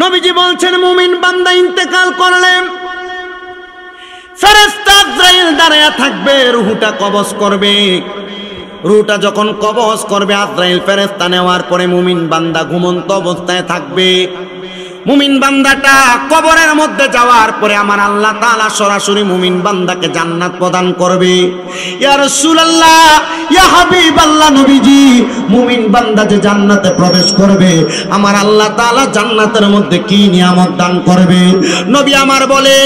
নবীজি বলছেন মুমিন বান্দা ইন্তেকাল করলে ফেরেশতা আজরাইল দাঁড়ায়া থাকবে, রূহটা কবজ করবে। রূহটা যখন কবজ করবে আজরাইল ফেরেশতা নেওয়ার পরে মুমিন বান্দা ঘুমন্ত অবস্থায় থাকবে। মুমিন বান্দাটা কবরের মধ্যে যাওয়ার পরে আমার আল্লাহ তাআলা সরাসরি মুমিন বান্দাকে জান্নাত প্রদান করবে। ইয়া রাসূলুল্লাহ, ইয়া হাবিবাল্লাহ, নবীজি মুমিন বান্দা যে জান্নাতে প্রবেশ করবে আমার আল্লাহ তাআলা জান্নাতের মধ্যে কি নিয়ামত দান করবে? নবী আমার বলে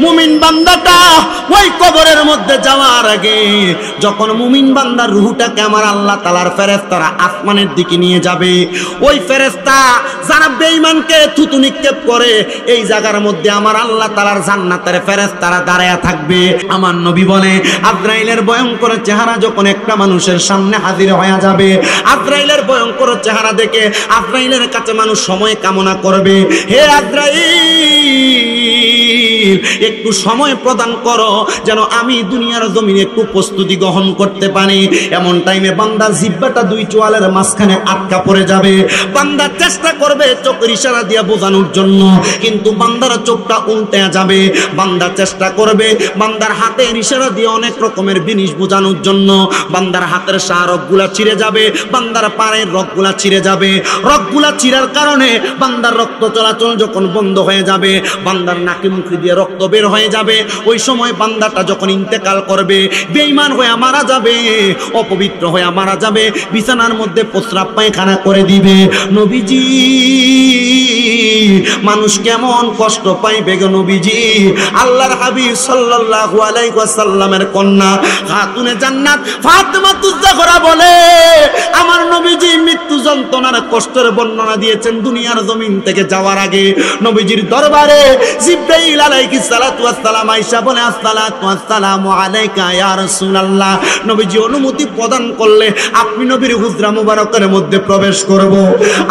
মুমিন বান্দাটা ওই কবরের মধ্যে যাওয়ার আগে যখন মুমিন বান্দার রূহটাকে আমার আল্লাহ তাআলার ফেরেশতারা আসমানের দিকে নিয়ে যাবে, ওই ফেরেশতা যারা বেঈমানকে থুতু নিক্ষেপ করে এই জায়গার মধ্যে আমার আল্লাহ তাআলার জান্নাতের ফেরেশতারা দাঁড়ায়া থাকবে। আমার নবী বলে আজরাইলের ভয়ঙ্কর চেহারা যখন একটা মানুষের সামনে হাজির হয়ে যাবে, আজরাইলের ভয়ঙ্কর চেহারা দেখে আজরাইলের কাছে মানুষ সময় কামনা করবে, হে আজরাইল একটু সময় প্রদান করো যেন আমি দুনিয়ার জমিনে একটু প্রস্তুতি গ্রহণ করতে পারি। এমন টাইমে বান্দার জিহ্বাটা দুই চোয়ালের মাঝখানে আটকা পড়ে যাবে। বান্দা চেষ্টা করবে চোখের ইশারা দিয়ে বোঝানোর জন্য, কিন্তু বান্দার চোখটা উল্টে যাবে। বান্দা চেষ্টা করবে বান্দার হাতের ইশারা দিয়ে অনেক রকমের জিনিস বোঝানোর জন্য, বান্দার হাতের রগগুলা ছিঁড়ে যাবে, বান্দার পায়ের রগগুলা ছিঁড়ে যাবে। রগগুলা ছিঁড়ার কারণে বান্দার রক্ত চলাচল যখন বন্ধ হয়ে যাবে, বান্দার নাকে মুখে দিয়ে রক্ত বের হয়ে যাবে, ওই সময় বান্দাটা যখন ইন্তেকাল করবে বেঈমান হয়ে মারা যাবে, অপবিত্র হয়ে মারা যাবে, বিছানার মধ্যে প্রস্রাব পায়খানা করে দিবে। নবীজি মানুষ কেমন কষ্ট পাইবে গো নবীজি? আল্লাহর হাবিব সাল্লাল্লাহু আলাইহি ওয়াসাল্লামের কন্যা খাতুনে জান্নাত ফাতেমাতুজ জাহরা বলে আমার নবীজি মৃত্যু যন্ত্রণার কষ্টের বর্ণনা দিয়েছেন দুনিয়ার জমিন থেকে যাওয়ার আগে। নবীজির দরবারে জিবরাইল আলাইহিস সালাতু ওয়াস সালাম আয়েশা বলে আসসালাতু ওয়াসসালামু আলাইকা ইয়া রাসূলুল্লাহ, নবীজি অনুমতি প্রদান করলে আপনি নবীর হুজরা মুবারকের মধ্যে প্রবেশ করব।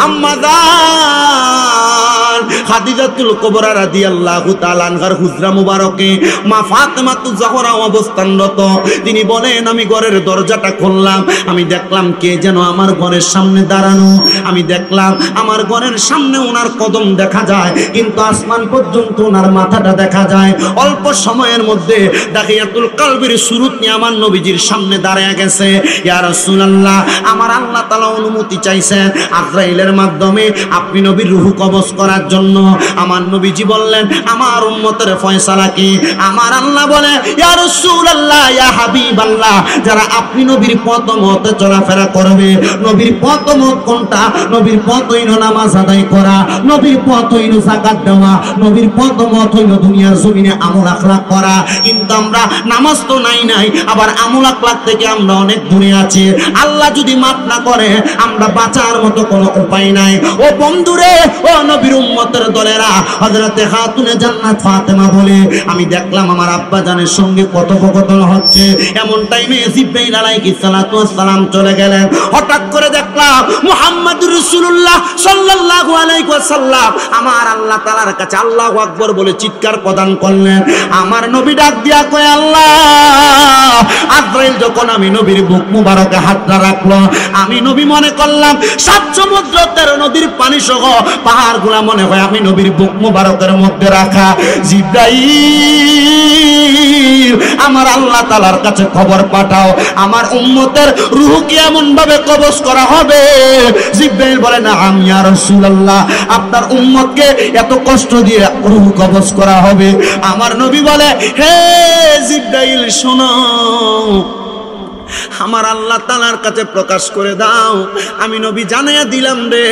আম্মা জান খাদিজাতুল কুবরা রাদিয়াল্লাহু তাআলা আনহার হুজরা মুবারকে মা ফাতেমাতুজ জাহরা অবস্থানরত। তিনি বলেন আমি ঘরের দরজাটা খুললাম, আমি দেখলাম কে যেন আমার ঘরের সামনে দাঁড়ানো। আমি দেখলাম আমার ঘরের সামনে ওনার কদম দেখা যায়, কিন্তু আসমান পর্যন্ত ওনার মাথাটা দেখা যায়। অল্প সময়ের মধ্যে দাখিয়াতুল কলবির সুরুত নিয়ে আমার নবীজির সামনে দাঁড়িয়ে গেছে। ইয়া রাসূলুল্লাহ, আমার আল্লাহ তাআলা অনুমতি চাইছেন আজরাইলের মাধ্যমে আপনি নবীর রূহ কবজ করার জন্য। আমার নবীজি বললেন আমার উম্মতের ফয়সালা কি? আমার আল্লাহ বলে ইয়া রাসূলুল্লাহ, ইয়া হাবিবাল্লাহ, যারা আপনি নবীর পথ মতে চলাফেরা করবে। নবীর পথ মত কোনটা? নবীর পথ হইল নামাজ আদায় করা, নবীর পথ হইল যাকাত দেওয়া, নবীর পথ মত হইল দুনিয়ার জমিনে আমল আখলাক করা। কিন্তু আমরা নামাজ তো নাই, আবার আমল আখলাক থেকে আমরা অনেক দূরে আছি। আল্লাহ যদি মাফ না করে আমরা বাঁচার মতো কোনো উপায় নাই। ও বন্ধুরে, ও নবীর উম্মতের দলেরা, হযরতে খাতুনে জান্নাত ফাতেমা বলে আমি দেখলাম আমার আব্বা জানের সঙ্গে কথোপকথন হচ্ছে। এমন টাইমে জিবরাইল আলাইহিস সালাতু ওয়াস সালাম চলে গেলেন। হঠাৎ করে দেখলাম মুহাম্মদুর রাসূলুল্লাহ সাল্লাল্লাহু আলাইহি ওয়াসাল্লাম আমার আল্লাহ তাআলার কাছে আল্লাহু আকবার বলে চিৎকার প্রদান করলেন। আমার নবী ডাক দিয়া কয় আল্লাহ, আজরাইল যখন আমি নবীর বুক মুবারকে হাতটা রাখলো, আমি নবী মনে করলাম 7 সমুদ্র 13 নদীর পানি সহ পাহাড়গুলা মনে হয় আমি নবীর বুক মুবারকের মধ্যে রাখা। জিবরাইল, আমার আল্লাহ তাআলার কাছে খবর পাঠাও আমার উম্মতের রূহ কি এমন ভাবে কবজ করা হবে? জিবরাইল বলে না ইয়া রাসূলুল্লাহ, আপনার উম্মতকে এত কষ্ট দিয়ে রূহ কবজ করা হবে। আমার নবী বলে হে জিবরাইল শোনো, আমার আল্লাহ তাআলার কাছে প্রকাশ করে দাও, আমি নবী জানাইয়া দিলাম রে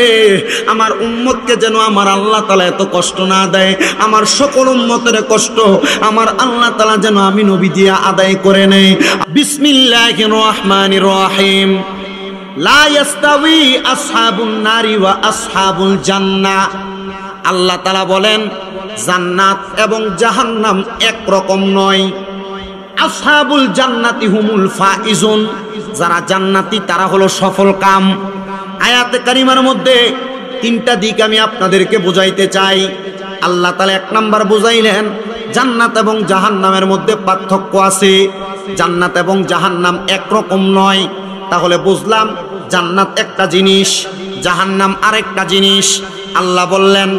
আমার উম্মতকে যেন আমার আল্লাহ তাআলা এত কষ্ট না দেয়। আমার সকল উম্মতের কষ্ট আমার আল্লাহ তাআলা যেন আমি নবী দিয়া আদায় করে নেয়। বিসমিল্লাহির রহমানির রহিম। লা ইয়াস্তাওয়ি আসহাবুন নারি ওয়া আসহাবুল জান্নাহ। আল্লাহ তাআলা বলেন জান্নাত এবং জাহান্নাম এক রকম নয়। আসহাবুল জান্নাতি হুমুল ফাইজুন, যারা জান্নাতি তারা হলো সফল কাম। আয়াতে কারিমার মধ্যে 3টা দিক আমি আপনাদেরকে বুঝাইতে চাই। আল্লাহ তাআলা 1 নাম্বার বুঝাইলেন জান্নাত এবং জাহান্নামের মধ্যে পার্থক্য আছে, জান্নাত এবং জাহান্নাম একরকম নয়। তাহলে বুঝলাম জান্নাত একটা জিনিস, জাহান্নাম আরেকটা জিনিস। আল্লাহ বললেন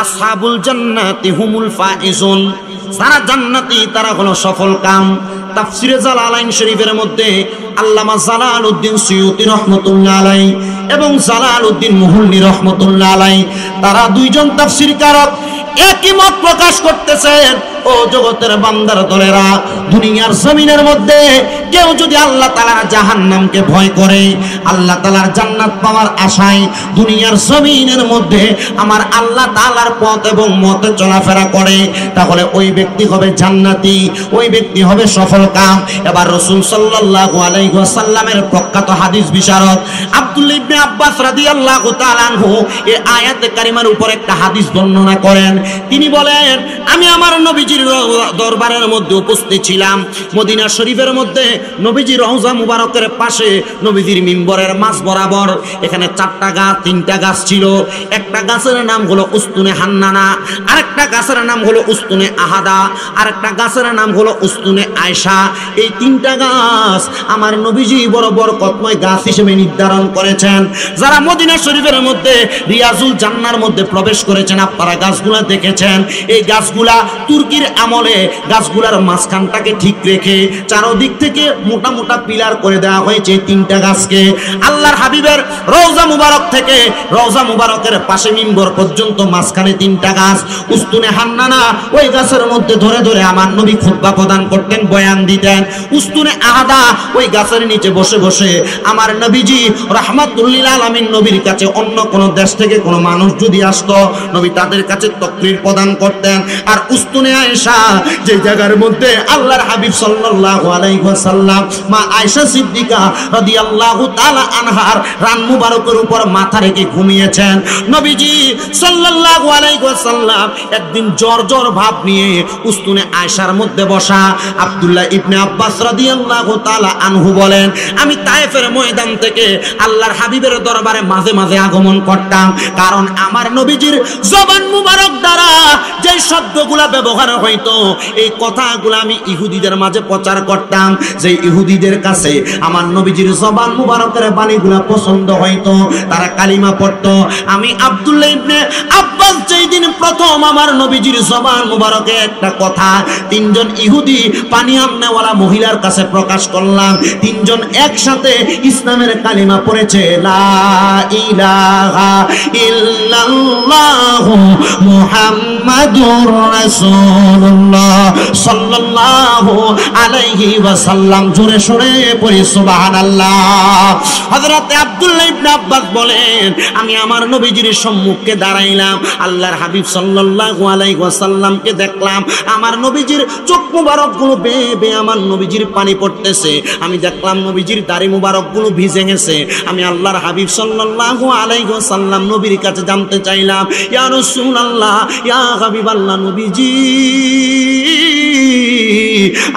আসহাবুল জান্নাতি হুমুল ফাইজুন, যারা জান্নাতি তারা হলো সফল কাম। তাফসিরে জালালাইন শরীফের মধ্যে আল্লামা জালালউদ্দিন সুয়ুতি রাহমাতুল্লাহ আলাইহি এবং জালালউদ্দিন মুহল্লি রাহমাতুল্লাহ আলাইহি তারা দুইজন তাফসীরকারক একই মত প্রকাশ করতেছেন, ও জগতের বান্দার দলেরা, দুনিয়ার জমিনের মধ্যে কেউ যদি আল্লাহ তাআলার জাহান্নামকে ভয় করে, আল্লাহ তাআলার জান্নাত পাওয়ার আশায় দুনিয়ার জমিনের মধ্যে আমার আল্লাহ তাআলার পথ এবং মতে চলাফেরা করে, তাহলে ওই ব্যক্তি হবে জান্নাতি, ওই ব্যক্তি হবে সফল কাম। এবার রাসূল সাল্লাল্লাহু আলাইহি ওয়াসাল্লামের প্রখ্যাত হাদিস বিশারদ আব্দুল্লাহ ইবনে আব্বাস রাদিয়াল্লাহু তাআলা আনহু এই আয়াতে কারিমার উপর একটা হাদিস বর্ণনা করেন। তিনি বলেন, আমি আমার নবীজির দরবারের মধ্যে উপস্থিত ছিলাম। মদিনা শরীফের মধ্যে নবীজির রওজা মুবারকের পাশে নবীজির মিম্বরের মাঝ বরাবর এখানে 4টা গাছ 3টা গাছ ছিল। একটা গাছের নাম হলো উস্তুনে হান্নানা, আরেকটা গাছের নাম হলো উস্তুনে আহাদা, আরেকটা গাছের নাম হলো উস্তুনে আয়েশা। এই 3টা গাছ আমার নবীজি বড় বরকতময় গাছ হিসেবে নির্ধারণ করেছেন। যারা মদিনা শরীফের মধ্যে রিয়াজুল জান্নার মধ্যে প্রবেশ করেছেন, আপনারা গাছগুলা দেখেছেন। এই গাছগুলা তুর্কির আমলে গাছগুলার মাঝখানটাকে ঠিক রেখে চারদিক থেকে মোটা মোটা পিলার করে দেওয়া হয়েছে 3টা গাছকে। আল্লাহর হাবিবের রওজা মুবারক থেকে রওজা মুবারকের পাশে মিম্বর পর্যন্ত মাঝখানে 3টা গাছ। উস্তুনে হান্নানা ওই গাছের মধ্যে ধরে ধরে আমার নবী খুতবা প্রদান করতেন, বয়ান দিতেন। উস্তুনে আহাদা ওই গাছের নিচে বসে বসে আমার নবীজি রাহমাতুল্লিল আলামিন নবীর কাছে অন্য কোন দেশ থেকে কোন মানুষ যদি আসতো, নবী তাদের কাছে তাকরীর প্রদান করতেন। আর উস্তুনে আয়েশা যে জায়গার মধ্যে আল্লাহর হাবিব সাল্লাল্লাহু আলাইহি ওয়াসাল্লাম মা আয়েশা সিদ্দিকা রাদিয়াল্লাহু তাআলা আনহার রান মুবারকের উপর মাথা রেখে ঘুমিয়েছেন, নবীজি সাল্লাল্লাহু আলাইহি ওয়াসাল্লাম একদিন জ্বর জ্বর ভাব নিয়ে উস্তুনে আয়েশার মধ্যে বসা। আব্দুল্লাহ ইবনে আব্বাস রাদিয়াল্লাহু তাআলা আনহু বলেন, আমি তায়েফের ময়দান থেকে আল্লাহর হাবিবের দরবারে মাঝে মাঝে আগমন করতাম, কারণ আমার নবীজির জবান মুবারক দ্বারা যে শব্দগুলা ব্যবহার হইতো এই কথাগুলো আমি ইহুদিদের মাঝে প্রচার করতাম। যে ইহুদিদের কাছে আমার নবীজির জবান মুবারকের বাণীগুলা পছন্দ হইতো, তারা কালিমা পড়তো। আমি আব্দুল্লাহ ইবনে আব্বাস যেই দিন প্রথম আমার নবীজির জবান মুবারকে একটা কথা 3জন ইহুদি পানি আননেওয়ালা মহিলার কাছে প্রকাশ করলাম, 3জন একসাথে ইসলামের কালিমা পড়েছে, লা ইলাহা ইল্লাল্লাহু মুহাম্মাদুর রাসূলুল্লাহ সাল্লাল্লাহু আলাইহি ওয়াসাল্লাম। জোরে সরে পড়ি সুবহানাল্লাহ। হযরত আব্দুল্লাহ ইবনে আব্বাস বলেন, আমি আমার নবীজির সম্মুখে দাঁড়াইলাম, আল্লাহর হাবিব সাল্লাল্লাহু আলাইহি ওয়াসাল্লামকে দেখলাম, আমার নবীজির চোখ মুবারকগুলো বেয়ে বেয়ে আমার নবীজির পানি পড়তেছে। আমি দেখলাম নবীজির দাড়ি মুবারকগুলো ভিজে গেছে। আমি আল্লাহর হাবিব সাল্লাল্লাহু আলাইহি ওয়াসাল্লাম নবীর কাছে জানতে চাইলাম, ইয়া রাসূলুল্লাহ, ইয়া হাবিবাল্লাহ, নবীজি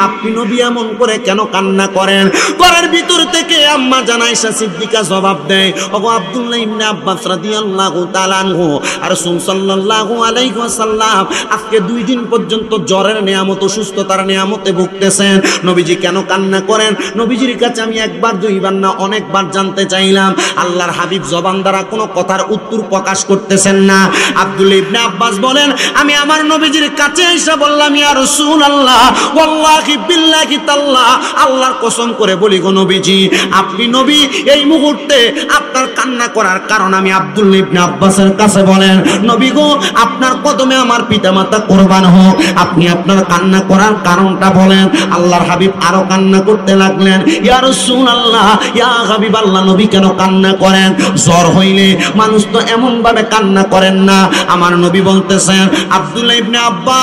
আপনি নবী এমন করে কেন কান্না করেন? ঘরের ভিতর থেকে আম্মা জান আয়েশা সিদ্দিকা জবাব দেয়, ওগো আব্দুল্লাহ ইবনে আব্বাস রাদিয়াল্লাহু তাআলা আনহু আর রাসূল সাল্লাল্লাহু আলাইহি ওয়াসাল্লাম আজকে 2 দিন পর্যন্ত জ্বরের নিয়ামত, অসুস্থতার নিয়ামতে ভুগতেছেন, নবীজি কেন কান্না করেন? নবীজির কাছে আমি একবার 2বার না অনেকবার জানতে চাইলাম, আল্লাহর হাবিব জবান দ্বারা কোনো কথার উত্তর প্রকাশ করতেছেন না। আব্দুল্লাহ ইবনে আব্বাস বলেন, আমি আমার নবীজির কাছে এসে বললাম, ইয়া রাসূলুল্লাহ, ওয়াল্লাহি বিল্লাহি তাআলা, আল্লাহর কসম করে বলি গো নবীজি, আপনি নবী, এই মুহূর্তে আপনার কান্না করার কারণ আমি আব্দুল্লাহ ইবনে আব্বাসের কাছে বলেন, নবী গো, আপনার কদমে আমার পিতামাতা কুরবান হোক, আপনি আপনার কান্না করার কারণটা বলেন। আল্লাহর হাবিব আরো কান্না করতে লাগলেন, ইয়া রাসূলুল্লাহ, ইয়া হাবিবাল্লাহ, নবী কেন কান্না করেন? জ্বর হইলে মানুষ তো এমন ভাবে কান্না করেন না। আমার নবী বলতেছেন, আব্দুল্লাহ ইবনে আব্বাস,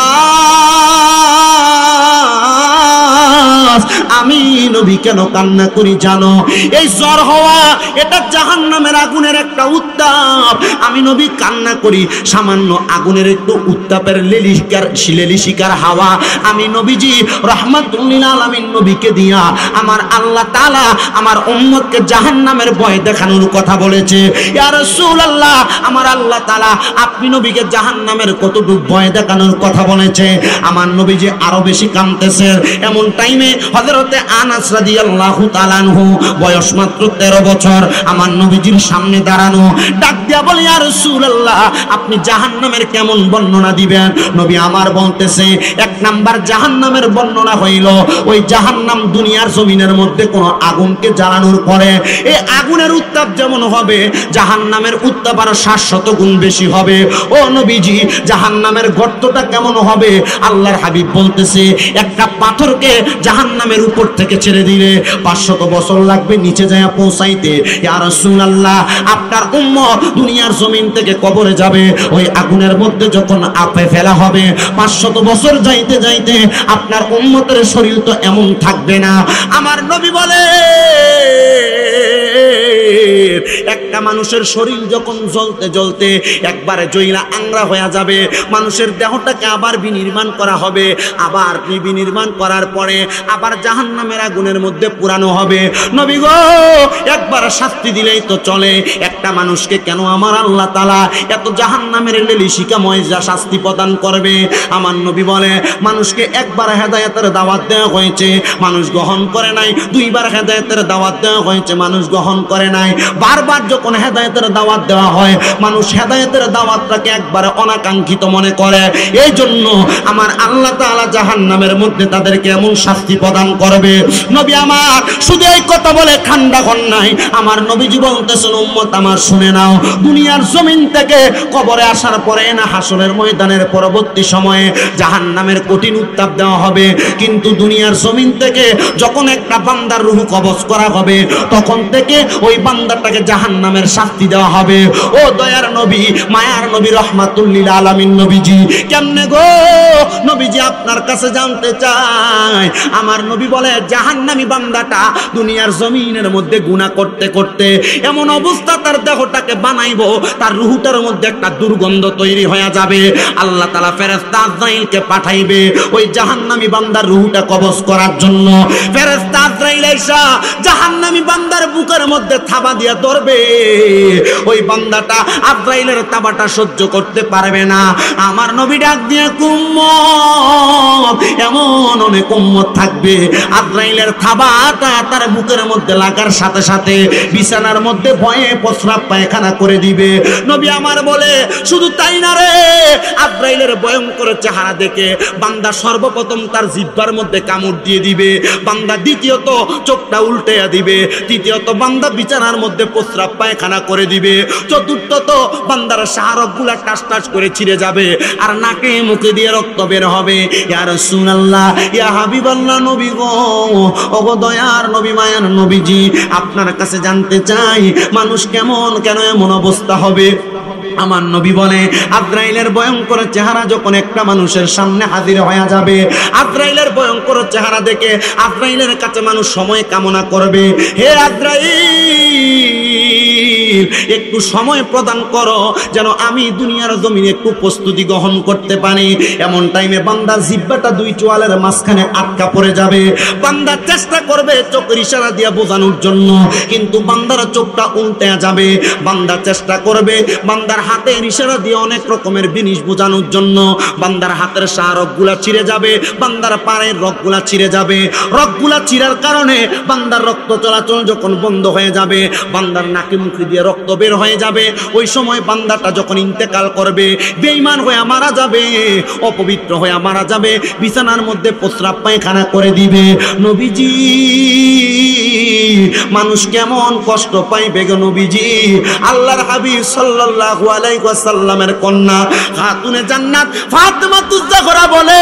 আমি নবী কেন কান্না করি জানো? এই জ্বর হওয়া এটা জাহান্নামের আগুনের একটা উত্তাপ। আমি নবী কান্না করি সামান্য আগুনের একটু উত্তাপের লেলিশিকার হাওয়া। আমি নবীজি রাহমাতুল্লিল আলামিন নবীকে দিয়া আমার আল্লাহ তাআলা আমার উম্মতকে জাহান্নামের ভয় দেখানোর কথা বলেছে। ইয়া রাসূলুল্লাহ, আমার আল্লাহ তাআলা আপনি নবীকে জাহান্নামের কতটুকু ভয় দেখানোর কথা বলেছে। আমার নবীজি আরো বেশি কাঁদতেছে। এমন টাইমে হযরতে আনাস রাদিয়াল্লাহু তাআলা আনহু বয়স মাত্র 13 বছর আমার নবীজির সামনে দাঁড়ানো, ডাক দিয়া বলে ইয়া রাসূলুল্লাহ আপনি জাহান্নামের কেমন বর্ণনা দিবেন? নবী আমার বলতেছে এক নাম্বার জাহান্নামের বর্ণনা হইল ওই জাহান্নাম দুনিয়ার জমিনের মধ্যে কোন আগুনকে জ্বালানোর পরে এই আগুনের উত্তাপ যেমন হবে জাহান্নামের উত্তাপ আরো 700 গুণ বেশি হবে। ও নবীজি জাহান্নামের গর্তটা কেমন হবে? আল্লাহর হাবিব বলতেছে একটা পাথরকে জাহান্নামের উপর থেকে ছেড়ে দিলে 500 বছর লাগবে নিচে যায় পৌঁছাইতে। ইয়া রাসূলুল্লাহ আপনার উম্মত দুনিয়ার জমিন থেকে কবরে যাবে, ওই আগুনের মধ্যে যখন আপে ফেলা হবে 500 বছর যাইতে যাইতে আপনার উম্মতের শরীর তো এমন থাকবে না। আমার নবী বলে একটা মানুষের শরীর যখন জ্বলতে জ্বলতে একবারে জ্বলা আংরা হয়ে যাবে, মানুষের দেহটাকে আবার বিনির্মাণ করা হবে, আবার বিনির্মাণ করার পরে আবার জাহান্নামের আগুনের মধ্যে পুরানো হবে। নবী গো একবার শাস্তি দিলেই তো চলে, একটা মানুষকে কেন আমার আল্লাহ তাআলা এত জাহান্নামের লেলিশিকাময় শাস্তি প্রদান করবে? আমার নবী বলে মানুষকে একবার হেদায়েতের দাওয়াত দেওয়া হয়েছে, মানুষ গ্রহণ করে নাই, দুইবার হেদায়েতের দাওয়াত দেওয়া হয়েছে, মানুষ গ্রহণ করে নাই, বারবার যখন হেদায়েতের দাওয়াত দেওয়া হয় মানুষ হেদায়েতের দাওয়াতটাকে একবারে অনাকাঙ্ক্ষিত মনে করে। এই জন্য আমার আল্লাহ তাআলা জাহান্নামের মধ্যে তাদেরকে এমন শাস্তি প্রদান করবে। নবী আমার শুধু এই কথা বলে ঠান্ডা হন নাই, আমার নবীজি বলতেছেন উম্মত আমার শুনে নাও, দুনিয়ার জমিন থেকে কবরে আসার পরে না হাসরের ময়দানের পরবর্তী সময়ে জাহান্নামের কঠিন উত্তাপ দেওয়া হবে, কিন্তু দুনিয়ার জমিন থেকে যখন একটা বান্দার রূহ কবজ করা হবে তখন থেকে ওই বান্দাটাকে জাহান্নামের শাস্তি দেওয়া হবে। ও দয়ার নবী মায়ার নবী রহমাতুল লিল আলামিন নবীজি কেমনে গো? নবীজি আপনার কাছে জানতে চাই। আমার নবী বলে জাহান্নামী বান্দাটা দুনিয়ার জমিনের মধ্যে গুনাহ করতে করতে এমন অবস্থা তার দেহটাকে বানাইবো তার রূহটার মধ্যে একটা দুর্গন্ধ তৈরি হয়ে যাবে। আল্লাহ তাআলা ফেরেশতা আজরাইলকে পাঠাইবে ওই জাহান্নামী বান্দার রূহটা কবজ করার জন্য। ফেরেশতা আজরাইল আইসা জাহান্নামী বান্দার বুকের মধ্যে থাবা দিয়া ধরবে, ওই বান্দাটা আজরাইলের তাবাটা সহ্য করতে পারবে না। আমার নবী ডাক দিয়ে উম্মত এমন অনেক উম্মত থাকবে আজরাইলের থাবাটা তার বুকের মধ্যে লাগার সাথে সাথে বিছানার মধ্যে ভয়ে প্রস্রাব পায়খানা করে দিবে। নবী আমার বলে শুধু তাই না রে, আজরাইলের ভয়ঙ্কর চেহারা দেখে বান্দা সর্বপ্রথম তার জিহ্বার মধ্যে কামড় দিয়ে দিবে, বান্দা দ্বিতীয়ত চোখটা উল্টাইয়া দিবে, তৃতীয়ত বান্দা বিছানার মধ্যে প্রস্রাব পায়খানা করে দিবে, চতুর্থত বান্দার শাহরগগুলা টাস টাস করে ছিঁড়ে যাবে আর নাকে মুখে দিয়ে রক্ত বের হবে। ইয়া রাসূলুল্লাহ ইয়া হাবিবাল্লাহ নবী গো, ওগো দয়ার নবী মায়ার নবীজি আপনার কাছে জানতে চাই মানুষ কেমন কেন এমন অবস্থা হবে? আমার নবী বলে আজরাইলের ভয়ঙ্কর চেহারা যখন একটা মানুষের সামনে হাজির হয়ে যাবে, আজরাইলের ভয়ঙ্কর চেহারা দেখে আজরাইলের কাছে মানুষ সময় কামনা করবে, হে আজরাইল একটু সময় প্রদান করো যেন আমি দুনিয়ার জমিনে একটু প্রস্তুতি গ্রহণ করতে পারি। এমন টাইমে বান্দার জিহ্বাটা দুই চোয়ালের মাঝখানে আটকা পড়ে যাবে, বান্দা চেষ্টা করবে চোখের ইশারা দিয়ে বোঝানোর জন্য, কিন্তু বান্দার চোখটা উল্টে যাবে, বান্দা চেষ্টা করবে বান্দার হাতের ইশারা দিয়ে অনেক রকমের জিনিস বোঝানোর জন্য, বান্দার হাতের শাহরগগুলা ছিঁড়ে যাবে, বান্দার পায়ের রগগুলা ছিঁড়ে যাবে, রগগুলা ছিঁড়ার কারণে বান্দার রক্ত চলাচল যখন বন্ধ হয়ে যাবে, বান্দার নাকে মুখে দিয়ে রক্ত বের হয়ে যাবে, ওই সময় বান্দাটা যখন ইন্তেকাল করবে বেঈমান হয়ে মারা যাবে, অপবিত্র হয়ে মারা যাবে, বিছানার মধ্যে প্রস্রাব পায়খানা করে দিবে। নবীজি মানুষ কেমন কষ্ট পাইবে গো নবীজি? আল্লাহর হাবিব সাল্লাল্লাহু আলাইহি ওয়াসাল্লামের কন্যা খাতুনে জান্নাত ফাতেমাতুজ জাহরা বলে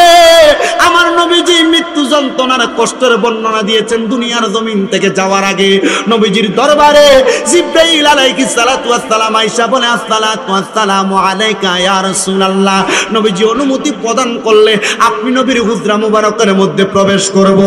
আমার নবীজি মৃত্যু যন্ত্রণার কষ্টের বর্ণনা দিয়েছেন দুনিয়ার জমিন থেকে যাওয়ার আগে। নবীজির দরবারে জিবরাইল আলাইহিস সালাতু ওয়াস সালাম আয়েশা বলে আসসালাতু ওয়াসসালামু আলাইকা ইয়া রাসূলুল্লাহ, নবীজি অনুমতি প্রদান করলে আপনি নবীর হুজরা মুবারকের মধ্যে প্রবেশ করব।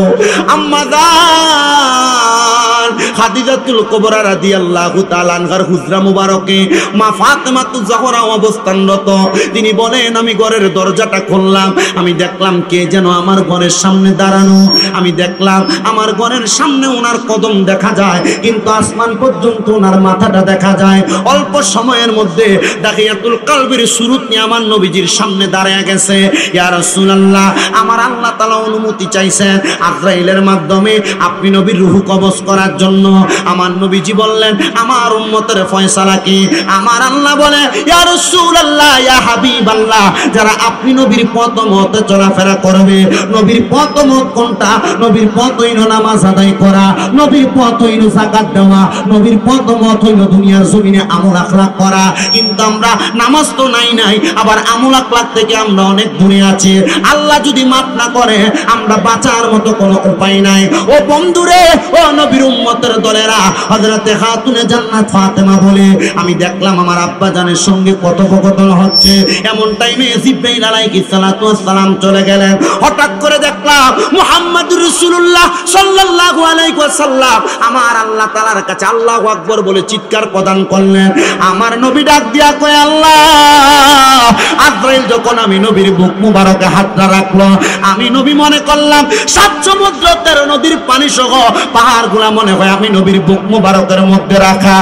আম্মা জান জান খাদিজাতুল কুবরা রাদিয়াল্লাহু তাআলা আনহার হুজরা মুবারকে মা ফাতেমাতুজ জোহরা অবস্থানরত। তিনি বলেন আমি ঘরের দরজাটা খুললাম, আমি দেখলাম কে যেন আমার ঘরের সামনে দাঁড়ানো। আমি দেখলাম আমার ঘরের সামনে ওনার কদম দেখা যায়, কিন্তু আসমান পর্যন্ত ওনার মাথাটা দেখা যায়। অল্প সময়ের মধ্যে দাখিয়াতুল কলবির সুরুত নিয়ে আমার নবীজির সামনে দাঁড়িয়ে গেছে। ইয়া রাসূলুল্লাহ, আমার আল্লাহ তাআলা অনুমতি চাইছেন আজরাইলের মাধ্যমে আপনি নবীর রূহ কবজ করার জন্য। আমার নবীজি বললেন আমার উম্মতের ফয়সালা কি? আমার আল্লাহ বলে ইয়া রাসূলুল্লাহ, ইয়া হাবিবাল্লাহ, যারা আপনি নবীর পথ মতে চলাফেরা করবে। নবীর পথ মত কোনটা? নবীর পথ হইল নামাজ আদায় করা, নবীর পথ হইল যাকাত দেওয়া, নবীর পথ মত হইল দুনিয়ার জমিনে আমল আখলাক করা। কিন্তু আমরা নামাজ তো নাই, আবার আমল আখলাক থেকে আমরা অনেক দূরে আছি। আল্লাহ যদি মাফ না করে আমরা বাঁচার মতো কোনো উপায় নাই। ও বন্ধুরে, ও নবীর উম্মতের দলেরা, হযরতে খাতুনে জান্নাত ফাতেমা বলে আমি দেখলাম আমার আব্বা জানের সঙ্গে কথোপকথন হচ্ছে। এমন টাইমে জিবরাইল আলাইহিস সালাতু ওয়াস সালাম চলে গেলেন। হঠাৎ করে দেখলাম মুহাম্মদুর রাসূলুল্লাহ সাল্লাল্লাহু আলাইহি ওয়াসাল্লাম আমার আল্লাহ তাআলার কাছে আল্লাহু আকবার বলে চিৎকার প্রদান করলেন। আমার নবী ডাক দিয়া কয় আল্লাহ, আজরাইল যখন আমি নবীর বুক মুবারকে হাতটা রাখলো, আমি নবী মনে করলাম 7 সমুদ্র 13 নদীর পানি সহ পাহাড়গুলা মনে হয় আমি নবীর বুক মুবারকের মধ্যে রাখা।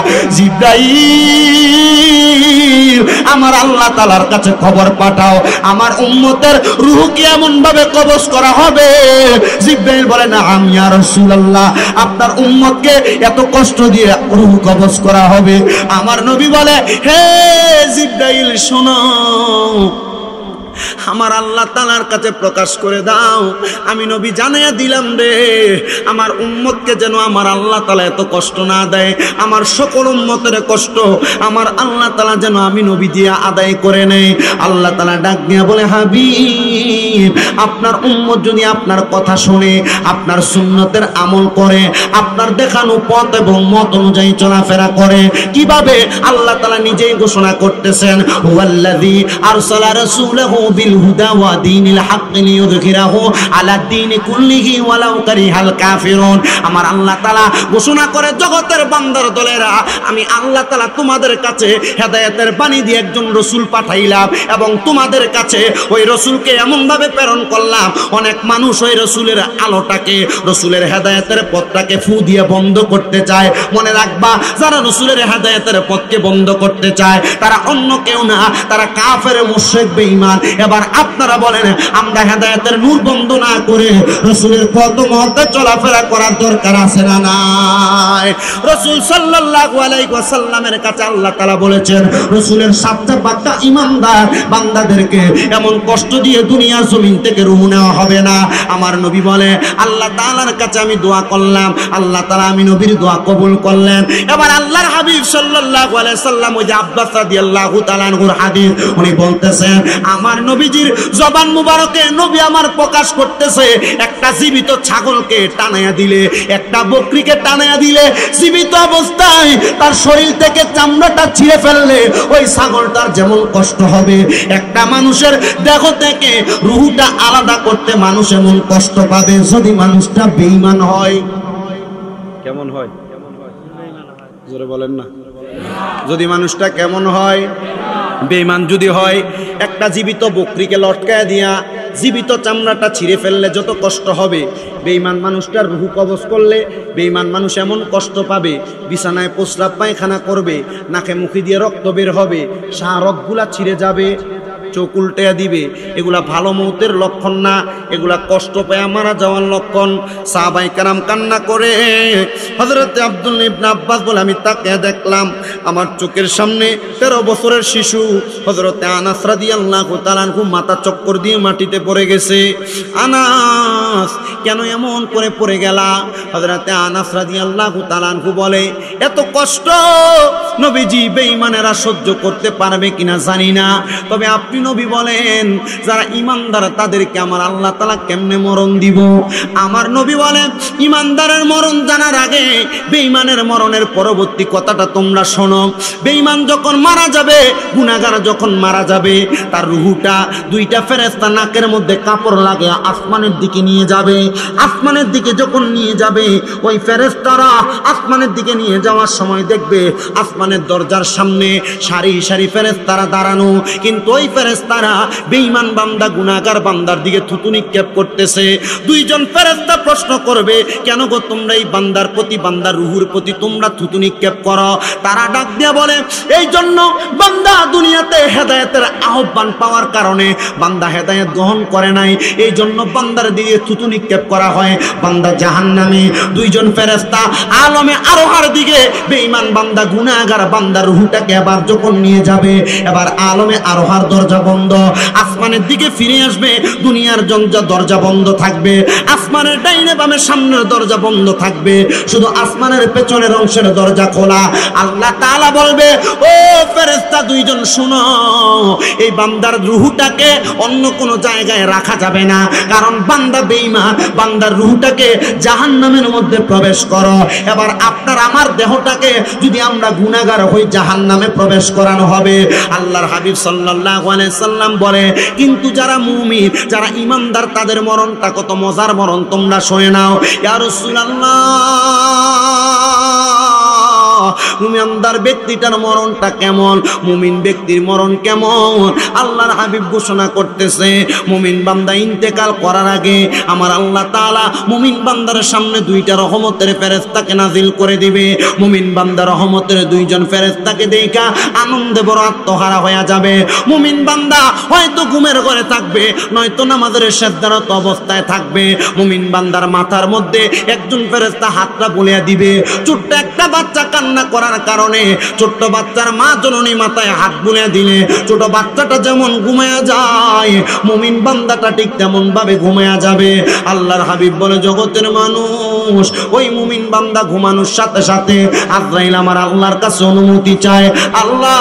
জিবরাইল, আমার আল্লাহ তাআলার কাছে খবর পাঠাও আমার উম্মতের রূহ কি এমন ভাবে কবজ করা হবে? জিবরাইল বলে না আমি ইয়া রাসূলুল্লাহ, আপনার উম্মতকে এত কষ্ট দিয়ে রূহ কবজ করা হবে। আমার নবী বলে হে জিবরাইল শোনো, আমার আল্লাহ তাআলার কাছে প্রকাশ করে দাও, আমি নবী জানাইয়া দিলাম রে আমার উম্মতকে যেন আমার আল্লাহ তাআলা এত কষ্ট না দেয়। আমার সকল উম্মতের কষ্ট আমার আল্লাহ তাআলা যেন আমি নবী দিয়ে আদায় করে নেয়। আল্লাহ তাআলা ডাক দিয়া বলে হাবিব, আপনার উম্মত যদি আপনার কথা শুনে, আপনার সুন্নতের আমল করে, আপনার দেখানো পথ এবং মত অনুযায়ী চলাফেরা করে, কিভাবে আল্লাহ তাআলা নিজেই ঘোষণা করতেছেন হুয়াল্লাযী আরসালা রাসূলাহু বিল হুদা ওয়া দীনিল হক লিইয়ুযহিরাহু আলা দীনি কুল্লিহি ওয়ালাউ কারিহাল কাফিরুন। আমার আল্লাহ তাআলা ঘোষণা করে জগতের বান্দার দলেরা, আমি আল্লাহ তাআলা তোমাদের কাছে হেদায়েতের বাণী দিয়ে একজন রাসূল পাঠাইলাম এবং তোমাদের কাছে ওই রাসূলকে এমন ভাবে প্রেরণ করলাম অনেক মানুষ ওই রাসূলের আলোটাকে, রাসূলের হেদায়েতের পথটাকে ফু দিয়ে বন্ধ করতে চায়। মনে রাখবা, যারা রাসূলের হেদায়েতের পথকে বন্ধ করতে চায় তারা অন্য কেউ না, তারা কাফের মুশরিক বেঈমান। এবার আপনারা বলেন আমরা হেদায়েতের নূর বন্ধ না করে রাসূলের পথ মতে চলাফেরা করার দরকার আছে না নাই? রাসূল সাল্লাল্লাহু আলাইহি ওয়াসাল্লামের কাছে আল্লাহ তাআলা বলেছেন রাসূলের 7টা বার্তা ইমানদার বান্দাদেরকে এমন কষ্ট দিয়ে দুনিয়ার জমিন থেকে রূহ নেওয়া হবে না। আমার নবী বলে আল্লাহ তাআলার কাছে আমি দোয়া করলাম, আল্লাহ তাআলা আমি নবীর দোয়া কবুল করলেন। এবার আল্লাহর হাবিব সাল্লাল্লাহু আলাইহি সাল্লাম, ওই যে আব্বাস রাদিয়াল্লাহু তাআলা আনহুর হাদিস, উনি বলতেছেন আমার নবীজির জবান মুবারকে নবী আমার প্রকাশ করতেছে একটা জীবিত ছাগলকে টানায়া দিলে, একটা বকরিকে টানায়া দিলে, জীবিত অবস্থায় তার শরীর থেকে চামড়াটা ছিঁড়ে ফেললে ওই ছাগলটার যেমন কষ্ট হবে, একটা মানুষের দেহ থেকে রূহটা আলাদা করতে মানুষ এমন কষ্ট পাবে যদি মানুষটা বেঈমান হয়। কেমন হয়? জোরে বলেন না। যদি মানুষটা কেমন হয়? বেঈমান যদি হয়। একটা জীবিত বকরিকে লটকায় দিয়া জীবিত চামড়াটা ছিঁড়ে ফেললে যত কষ্ট হবে, বেঈমান মানুষটার রূহ কবজ করলে বেঈমান মানুষ এমন কষ্ট পাবে, বিছানায় প্রস্রাব পায়খানা করবে, নাকে মুখে দিয়ে রক্ত বের হবে, শাহরগগুলা ছিঁড়ে যাবে, চোখ উল্টে দিবে। এগুলা ভালো মৌতের লক্ষণ না, এগুলা কষ্ট পেয়ে মারা যাওয়ার লক্ষণ। সাহাবায়ে কেরাম কান্না করে। হযরতে আব্দুল্লাহ ইবনে আব্বাস বলে আমি তাকে দেখলাম আমার চোখের সামনে 13 বছরের শিশু হযরতে আনাস রাদিয়াল্লাহু তাআলা আনহু মাথা চক্কর দিয়ে মাটিতে পড়ে গেছে। আনাস কেন এমন করে পড়ে গেলা? হযরতে আনাস রাদিয়াল্লাহু তাআলা আনহু বলে এত কষ্ট নবীজি বেঈমানেরা সহ্য করতে পারবে কিনা জানি না, তবে আপনি একটি নবী বলেন যারা ঈমানদার তাদেরকে আমার আল্লাহ তাআলা কেমনে মরণ দিব। আমার নবী বলেন ঈমানদারের মরণ জানার আগে বেঈমানের মরণের পরবর্তী কথাটা তোমরা শোনো। বেঈমান যখন মারা যাবে, গুনাহগার যখন মারা যাবে, তার রূহটা দুইটা ফেরেশতা নাকের মধ্যে কাপড় লাগিয়ে আসমানের দিকে নিয়ে যাবে। আসমানের দিকে যখন নিয়ে যাবে, ওই ফেরেশতারা আসমানের দিকে নিয়ে যাওয়ার সময় দেখবে আসমানের দরজার সামনে সারি সারি ফেরেশতারা দাঁড়ানো, কিন্তু ওই ফেরেশতারা বেঈমান বান্দা গুনাহগার বান্দার দিকে থুতু নিক্ষেপ করতেছে। দুইজন ফেরেশতা প্রশ্ন করবে, কেন গো তোমরা এই বান্দার প্রতি, বান্দার রূহের প্রতি তোমরা থুতু নিক্ষেপ করো? তারা ডাক দিয়ে বলে, এই জন্য বান্দা দুনিয়াতে হেদায়েতের আহ্বান পাওয়ার কারণে বান্দা হেদায়েত গ্রহণ করে নাই, এই জন্য বান্দার দিকে থুতু নিক্ষেপ করা হয়, বান্দা জাহান্নামে। দুইজন ফেরেশতা আলমে আরোহার দিকে বেঈমান বান্দা গুনাহগার বান্দার রূহটাকে এবার যখন নিয়ে যাবে, এবার আলমে আরোহার দরজা বন্ধ, আসমানের দিকে ফিরে আসবে, দুনিয়ার দরজা বন্ধ থাকবে, আসমানের ডাইনে বামে সামনের দরজা বন্ধ থাকবে, শুধু আসমানের পেছনের অংশের দরজা খোলা। আল্লাহ তাআলা বলবে, ও ফেরেশতা দুইজন শুনো, এই বান্দার রূহটাকে অন্য কোনো জায়গায় রাখা যাবে না, কারণ বান্দা বেঈমান, বান্দার রূহটাকে জাহান্নামের মধ্যে প্রবেশ করো। এবার আপনার আমার দেহটাকে যদি আমরা গুনাহগার হই জাহান্নামে প্রবেশ করানো হবে। আল্লাহর হাবিব সাল্লাল্লাহু আলাইহি সাল্লাম বলে, কিন্তু যারা মুমিন, যারা ঈমানদার, তাদের মরণটা কত মজার মরণ তোমরা শুনে নাও। ইয়া রাসূলুল্লাহ, মুমিনদার ব্যক্তিটার মরণটা কেমন, মুমিন ব্যক্তির মরণ কেমন? আল্লাহর হাবিব ঘোষণা করতেছে, মুমিন বান্দা ইন্তেকাল করার আগে আমার আল্লাহ তাআলা মুমিন বান্দার সামনে দুইটা রহমতের ফেরেশতাকে নাজিল করে দিবে। মুমিন বান্দা রহমতের দুইজন ফেরেশতাকে দেখা আনন্দে বড় আত্মহারা হয়ে যাবে। মুমিন বান্দা হয়তো ঘুমের ঘরে থাকবে, নয়তো নামাজের সিজদারত অবস্থায় থাকবে। মুমিন বান্দার মাথার মধ্যে একজন ফেরেশতা হাতটা বুলিয়ে দিবে। ছোট্ট একটা বাচ্চা কান্না করার কারণে ছোট্ট বাচ্চার মা জননী মাথায় হাত বুলিয়ে দিলে ছোট বাচ্চাটা যেমন ঘুমায়া যায়, মুমিন বান্দাটা ঠিক তেমন ভাবে ঘুমায়া যাবে। আল্লাহর হাবিব বলে, জগতের মানুষ, ওই মুমিন বান্দা ঘুমানোর সাথে সাথে আজরাইল আমার আল্লাহর কাছে অনুমতি চায়, আল্লাহ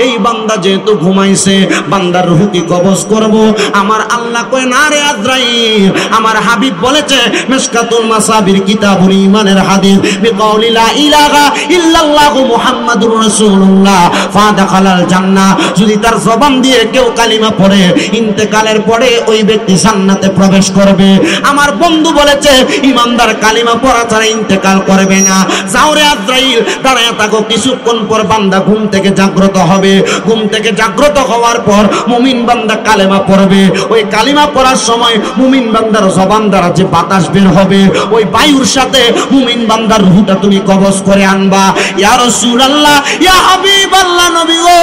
এই বান্দা যেহেতু ঘুমাইছে, বান্দার রূহ কি কবজ করব? আমার আল্লাহ কয়, না রে আজরাইল, আমার হাবিব বলেছে মিশকাতুল মাসাবির কিতাবুল ঈমানের হাদিস, বিকাউলি লা ইলাহা ইল্লাল্লাহু মুহাম্মাদুর রাসূলুল্লাহ ফাদাখালাল জান্নাহ। যদি তার জবান দিয়ে কেউ কালিমা পড়ে, ইন্তেকালের পরে ওই ব্যক্তি জান্নাতে প্রবেশ করবে। আমার বন্ধু বলেছে ঈমানদার কালিমা পড়া ছাড়া ইন্তেকাল করবে না। যাও রে আজরাইল, দাঁড়ায় থাকো, কিছুক্ষণ পর বান্দা ঘুম থেকে জাগ্রত হবে। ঘুম থেকে জাগ্রত হওয়ার পর মুমিন বান্দা কালেমা পড়বে। ওই কালিমা পড়ার সময় মুমিন বান্দার জবান দ্বারা যে বাতাস বের হবে, ওই বায়ুর সাথে মুমিন বান্দার রূহটা তুমি কবজ করে আনবা। ইয়া রাসূলুল্লাহ, ইয়া হাবিবাল্লাহ, নবী গো,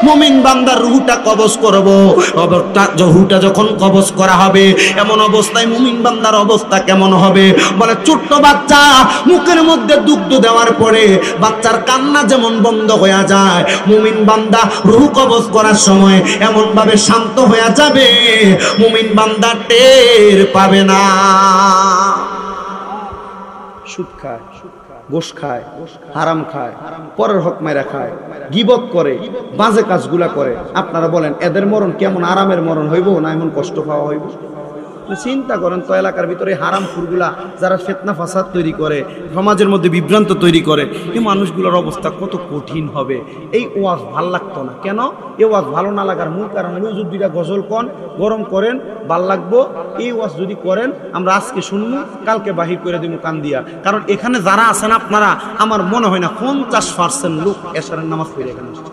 মুমিন বান্দার রূহটা কবজ করব। রূহটা যখন কবজ করা হবে, এমন অবস্থায় মুমিন বান্দার অবস্থা কেমন হবে? বলে, ছোট্ট বাচ্চা মুখের মধ্যে দুগ্ধ দেওয়ার পরে বাচ্চার কান্না যেমন বন্ধ হয়ে যায়, মুমিন বান্দা রূহ কবজ করার সময় এমন ভাবে শান্ত হয়ে যাবে, মুমিন বান্দা টের পাবে না। সুদ খায়, গোশ খায়, হারাম খায়, পরের হক মাইরা খায়, গীবত করে, বাজে কাজগুলা করে, আপনারা বলেন এদের মরণ কেমন আরামের মরণ হইব না এমন কষ্ট পাওয়া হইব? চিন্তা করেন তো, এলাকার ভিতরে হারাম খুরগুলা যারা ফিতনা ফাসাদ তৈরি করে, সমাজের মধ্যে বিভ্রান্ত তৈরি করে, এই মানুষগুলোর অবস্থা কত কঠিন হবে। এই ওয়াজ ভাল লাগতো না কেন? এই ওয়াজ ভালো না লাগার মূল কারণ হলো, যদি দুইটা গজল কন গরম করেন ভাল লাগবো, এই ওয়াজ যদি করেন আমরা আজকে শুনবো, কালকে বাহির করে দেবো কান দিয়া। কারণ এখানে যারা আছেন আপনারা, আমার মনে হয় না 50% লোক এশারের নামাজ পড়ে এখানে আসছে।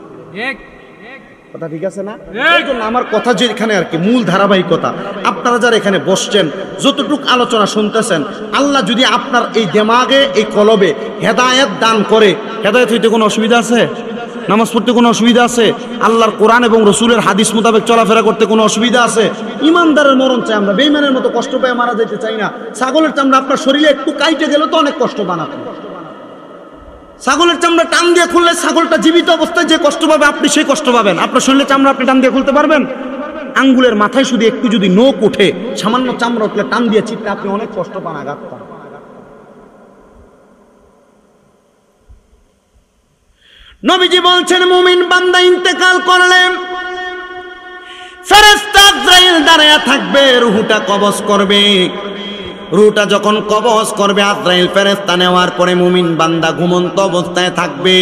কথা ঠিক আছে না? এই জন্য আমার কথা যে এখানে আর কি মূল ধারাবাহিকতা, আপনারা যারা এখানে বসছেন, যতটুক আলোচনা শুনতেছেন, আল্লাহ যদি আপনার এই দেমাগে, এই কলবে হেদায়েত দান করে, হেদায়েত হইতে কোনো অসুবিধা আছে? নামাজ পড়তে কোনো অসুবিধা আছে? আল্লাহর কোরআন এবং রসুলের হাদিস মোতাবেক চলাফেরা করতে কোনো অসুবিধা আছে? ইমানদারের মরণ চাই আমরা, বেঈমানের মতো কষ্ট পেয়ে মারা যেতে চাই না। ছাগলের চামড়া আপনার শরীরে একটু কাইটে গেলে তো অনেক কষ্ট বানাতেন। ছাগলের চামড়া টান দিয়ে খুললে ছাগলটা জীবিত অবস্থায় যে কষ্ট পাবে, আপনি সেই কষ্ট পাবেন। আপনার শরীরের চামড়া আপনি টান দিয়ে খুলতে পারবেন? আঙ্গুলের মাথায় শুধু একটু যদি নোক উঠে, সামান্য চামড়া উঠলে টান দিয়ে চিপতে আপনি অনেক কষ্ট পান, আঘাত পান। নবীজি বলছেন, মুমিন বান্দা ইন্তেকাল করলে ফেরেশতা আজরাইল দাঁড়ায়া থাকবে, রূহটা কবজ করবে। রূহটা যখন কবজ করবে আজরাইল ফেরেশতা নেওয়ার পরে মুমিন বান্দা ঘুমন্ত অবস্থায় থাকবে।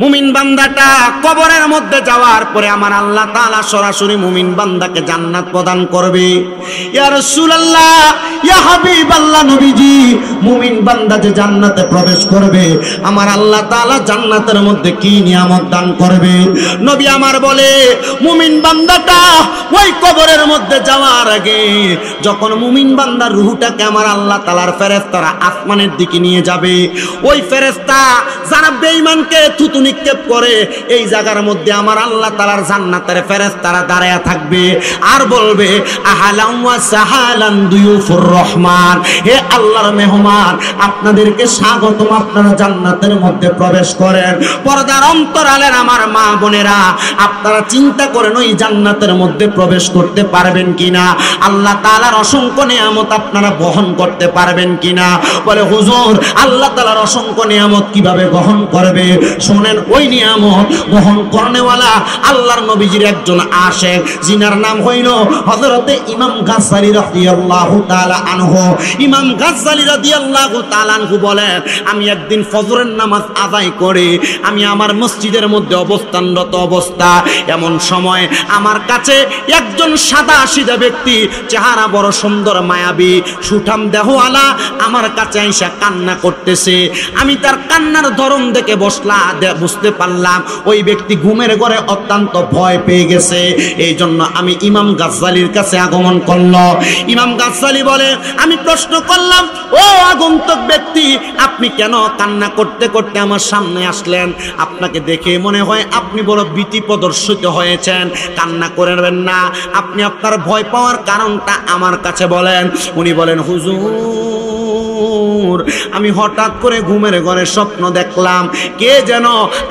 মুমিন বান্দাটা কবরের মধ্যে যাওয়ার পরে আমার আল্লাহ তাআলা সরাসরি মুমিন বান্দাকে জান্নাত প্রদান করবে। ইয়া রাসূলুল্লাহ, ইয়া হাবিবাল্লাহ, নবীজি, মুমিন বান্দা যে জান্নাতে প্রবেশ করবে আমার আল্লাহ তাআলা জান্নাতের মধ্যে কি নিয়ামত দান করবে? নবী আমার বলে, মুমিন বান্দাটা ওই কবরের মধ্যে যাওয়ার আগে যখন মুমিন বান্দার রূহটাকে আমার আল্লাহ তাআলার ফেরেশতারা আসমানের দিকে নিয়ে যাবে, ওই ফেরেশতা যারা বেঈমানকে থুতু নিক্ষেপ করে এই জায়গার মধ্যে আমার আল্লাহ তাআলার জান্নাতের ফেরেশতারা দাঁড়ায়া থাকবে আর বলবে, আহলান ওয়া সাহালান দুয়ুফুর রহমান, হে আল্লাহর মেহমান, আপনাদেরকে স্বাগতম, আপনারা জান্নাতের মধ্যে প্রবেশ করেন। পর্দার অন্তরালের আমার মা বোনেরা, আপনারা চিন্তা করেন ওই জান্নাতের মধ্যে প্রবেশ করতে পারবেন কিনা, আল্লাহ তাআলার অসংখ্য নিয়ামত আপনারা বহন করতে পারবেন কিনা। বলে, হুজুর, আল্লাহ তাআলার অসংখ্য নিয়ামত কিভাবে বহন করবে? শুনেন, ওই নিয়ামত বহন করনেওয়ালা আল্লাহর নবীজির একজন আশেক, জিনার নাম হইল হযরতে ইমাম গাজ্জালী রাদিয়াল্লাহু তাআলা আনহু। ইমাম গাজ্জালী রাদিয়াল্লাহু তাআলা আনহু বলেন, আমি একদিন ফজরের নামাজ আদায় করে আমি আমার মসজিদের মধ্যে অবস্থানরত অবস্থা, এমন সময় আমার কাছে একজন সাদা সিধা ব্যক্তি, চেহারা বড় সুন্দর মায়াবী, সুঠাম দেহওয়ালা, আমার কাছে আইসা কান্না করতেছে। আমি তার কান্নার ধরন দেখে বুঝতে পারলাম ওই ব্যক্তি ঘুমের ঘরে অত্যন্ত ভয় পেয়ে গেছে। এই জন্য আমি ইমাম গাজ্জালীর কাছে আগমন করল। ইমাম গাজ্জালী বলে, আমি প্রশ্ন করলাম, ও আগন্তুক ব্যক্তি, আপনি কেন কান্না করতে করতে আমার সামনে আসলেন? আপনাকে দেখে মনে হয় আপনি বড় ভীতি প্রদর্শিত হয়েছেন, কান্না করবেন না, আপনি আপনার ভয় পাওয়ার কারণটা আমার কাছে বলেন। উনি বলেন, হুজুর, আমি হঠাৎ করে ঘুমের ঘরে স্বপ্ন দেখলাম কে যেন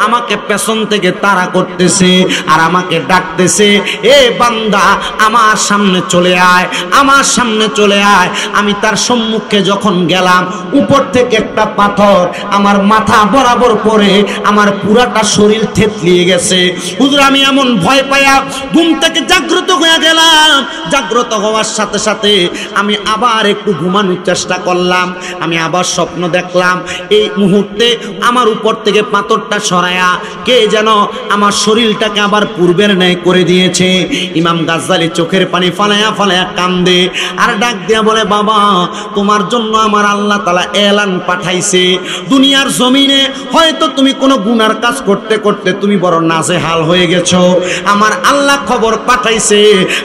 আমাকে পেছন থেকে তাড়া করতেছে আর আমাকে ডাকতেছে, এ বান্দা আমার সামনে চলে আয়, আমার সামনে চলে আয়। আমি তার সম্মুখে যখন গেলাম, উপর থেকে একটা পাথর আমার মাথা বরাবর পড়ে আমার পুরাটা শরীর থেতলিয়ে গেছে। হুজুর, আমি এমন ভয় পাইয়া ঘুম থেকে জাগ্রত হয়ে গেলাম। জাগ্রত হওয়ার সাথে সাথে আমি আবার একটু ঘুমানোর চেষ্টা করলাম। আমি আবার স্বপ্ন দেখলাম, এই মুহূর্তে আমার উপর থেকে পাথরটা সরায়া কে যেন আমার শরীরটাকে আবার পূর্বের ন্যায় করে দিয়েছে। ইমাম গাজ্জালী চোখের পানি ফালায়া ফালায়া কান্দে আর ডাক দিয়া বলে, বাবা, তোমার জন্য আমার আল্লাহ তাআলা এলান পাঠাইছে। দুনিয়ার জমিনে হয়তো তুমি কোনো গুনার কাজ করতে করতে তুমি বড় নাজেহাল হয়ে গেছো, আমার আল্লাহ খবর পাঠাইছে,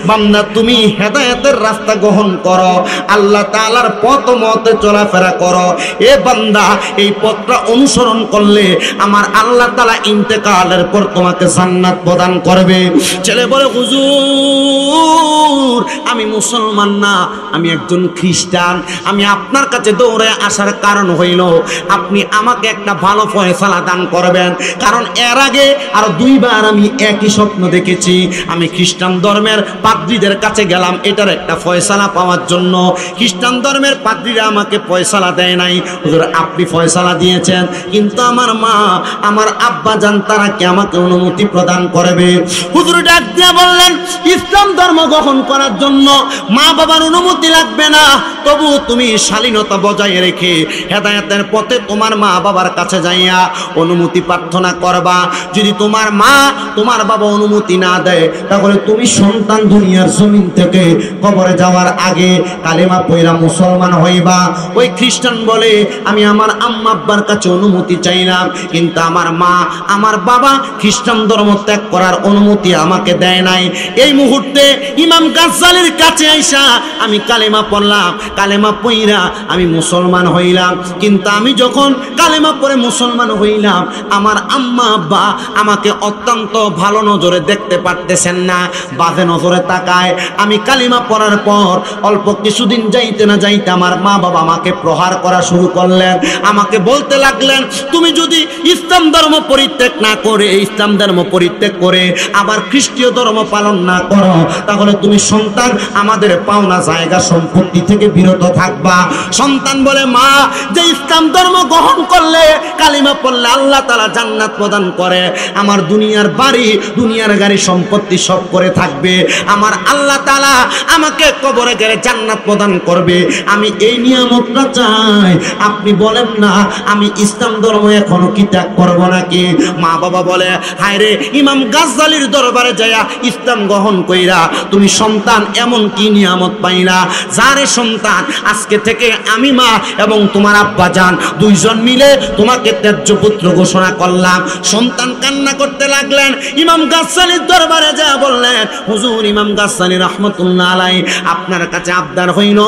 বান্দা তুমি হেদায়েতের রাস্তা গ্রহণ করো, আল্লাহ তাআলার পথ মতে চলাফেরা করো। এ বান্দা, এই পথটা অনুসরণ করলে আমার আল্লাহ তাআলা ইন্তেকালের পর তোমাকে জান্নাত প্রদান করবে। ছেলে বলে, হুজুর, আমি মুসলমান না, আমি একজন খ্রিস্টান। আমি আপনার কাছে দৌড়ে আসার কারণ হইল আপনি আমাকে একটা ভালো ফয়সালা দান করবেন, কারণ এর আগে আরো দুইবার আমি একই স্বপ্ন দেখেছি। আমি খ্রিস্টান ধর্মের পাদ্রীদের কাছে গেলাম এটার একটা ফয়সালা পাওয়ার জন্য, খ্রিস্টান ধর্মের পাদ্রীরা আমাকে ফয়সালা দেয় নাই। হুজুর, আপনি ফয়সালা দিয়েছেন, কিন্তু আমার মা, আমার আব্বা জান, তারা কি আমাকে অনুমতি প্রদান করবে? হুজুর ডাক দিয়া বললেন, ইসলাম ধর্ম গ্রহণ করার জন্য মা বাবার অনুমতি লাগবে না, তবু তুমি শালীনতা বজায় রেখে হেদায়েতের পথে তোমার মা বাবার কাছে যাইয়া অনুমতি প্রার্থনা করবা। যদি তোমার মা তোমার বাবা অনুমতি না দেয়, তাহলে তুমি সন্তান দুনিয়ার জমিন থেকে কবরে যাওয়ার আগে কালেমা পয়রা মুসলমান হইবা। ওই খ্রিস্টান বলে, আমি আমার আম্মা আব্বার কাছে অনুমতি চাইলাম, কিন্তু আমার মা আমার বাবা খ্রিস্টান ধর্ম ত্যাগ করার অনুমতি আমাকে দেয় নাই। এই মুহূর্তে ইমাম গাজ্জালীর কাছে আইসা আমি কালেমা পড়লাম, কালেমা পইরা আমি মুসলমান হইলাম। কিন্তু আমি যখন কালেমা পড়ে মুসলমান হইলাম, আমার আম্মা আব্বা আমাকে অত্যন্ত ভালো নজরে দেখতে পারতেছেন না, বাজে নজরে তাকায়। আমি কালেমা পড়ার পর অল্প কিছুদিন যাইতে না যাইতে আমার মা বাবা আমাকে প্রহার করা শুরু করলেন। আমাকে বলতে লাগলেন, তুমি যদি ইসলাম ধর্ম পরিত্যাগ না করে, ইসলাম ধর্ম পরিত্যাগ করে আবার খ্রিস্টীয় ধর্ম পালন না করো, তাহলে তুমি সন্তান আমাদের পাওনা জায়গা সম্পত্তি থেকে বিরত থাকবা। সন্তান বলে, মা, যে ইসলাম ধর্ম গ্রহণ করলে, কালিমা পড়লে আল্লাহ তাআলা জান্নাত প্রদান করে, আমার দুনিয়ার বাড়ি দুনিয়ার গাড়ি সম্পত্তি সব করে থাকবে, আমার আল্লাহ তাআলা আমাকে কবরে গেলে জান্নাত প্রদান করবে, আমি এই নিয়ামতটা চাই। আপনি বলেন না আমি ইসলাম ধর্ম এখনো কি ত্যাগ করব নাকি? মা বাবা বলে, হায় রে, ইমাম গাজ্জালির দরবারে যায়া ইসলাম গ্রহণ কইরা তুমি সন্তান এমন কি নিয়ামত পাইলা, যারে সন্তান আজকে থেকে আমি মা এবং তোমার আব্বা জান দুইজন মিলে তোমাকে ত্যায্য পুত্র ঘোষণা করলাম। সন্তান কান্না করতে লাগলেন। ইমাম গাজ্জালির দরবারে যা বললেন, হুজুর, ইমাম গাজ্জালি রাহমাতুল্লাহ আলাইহি আপনার কাছে আবদার হইল,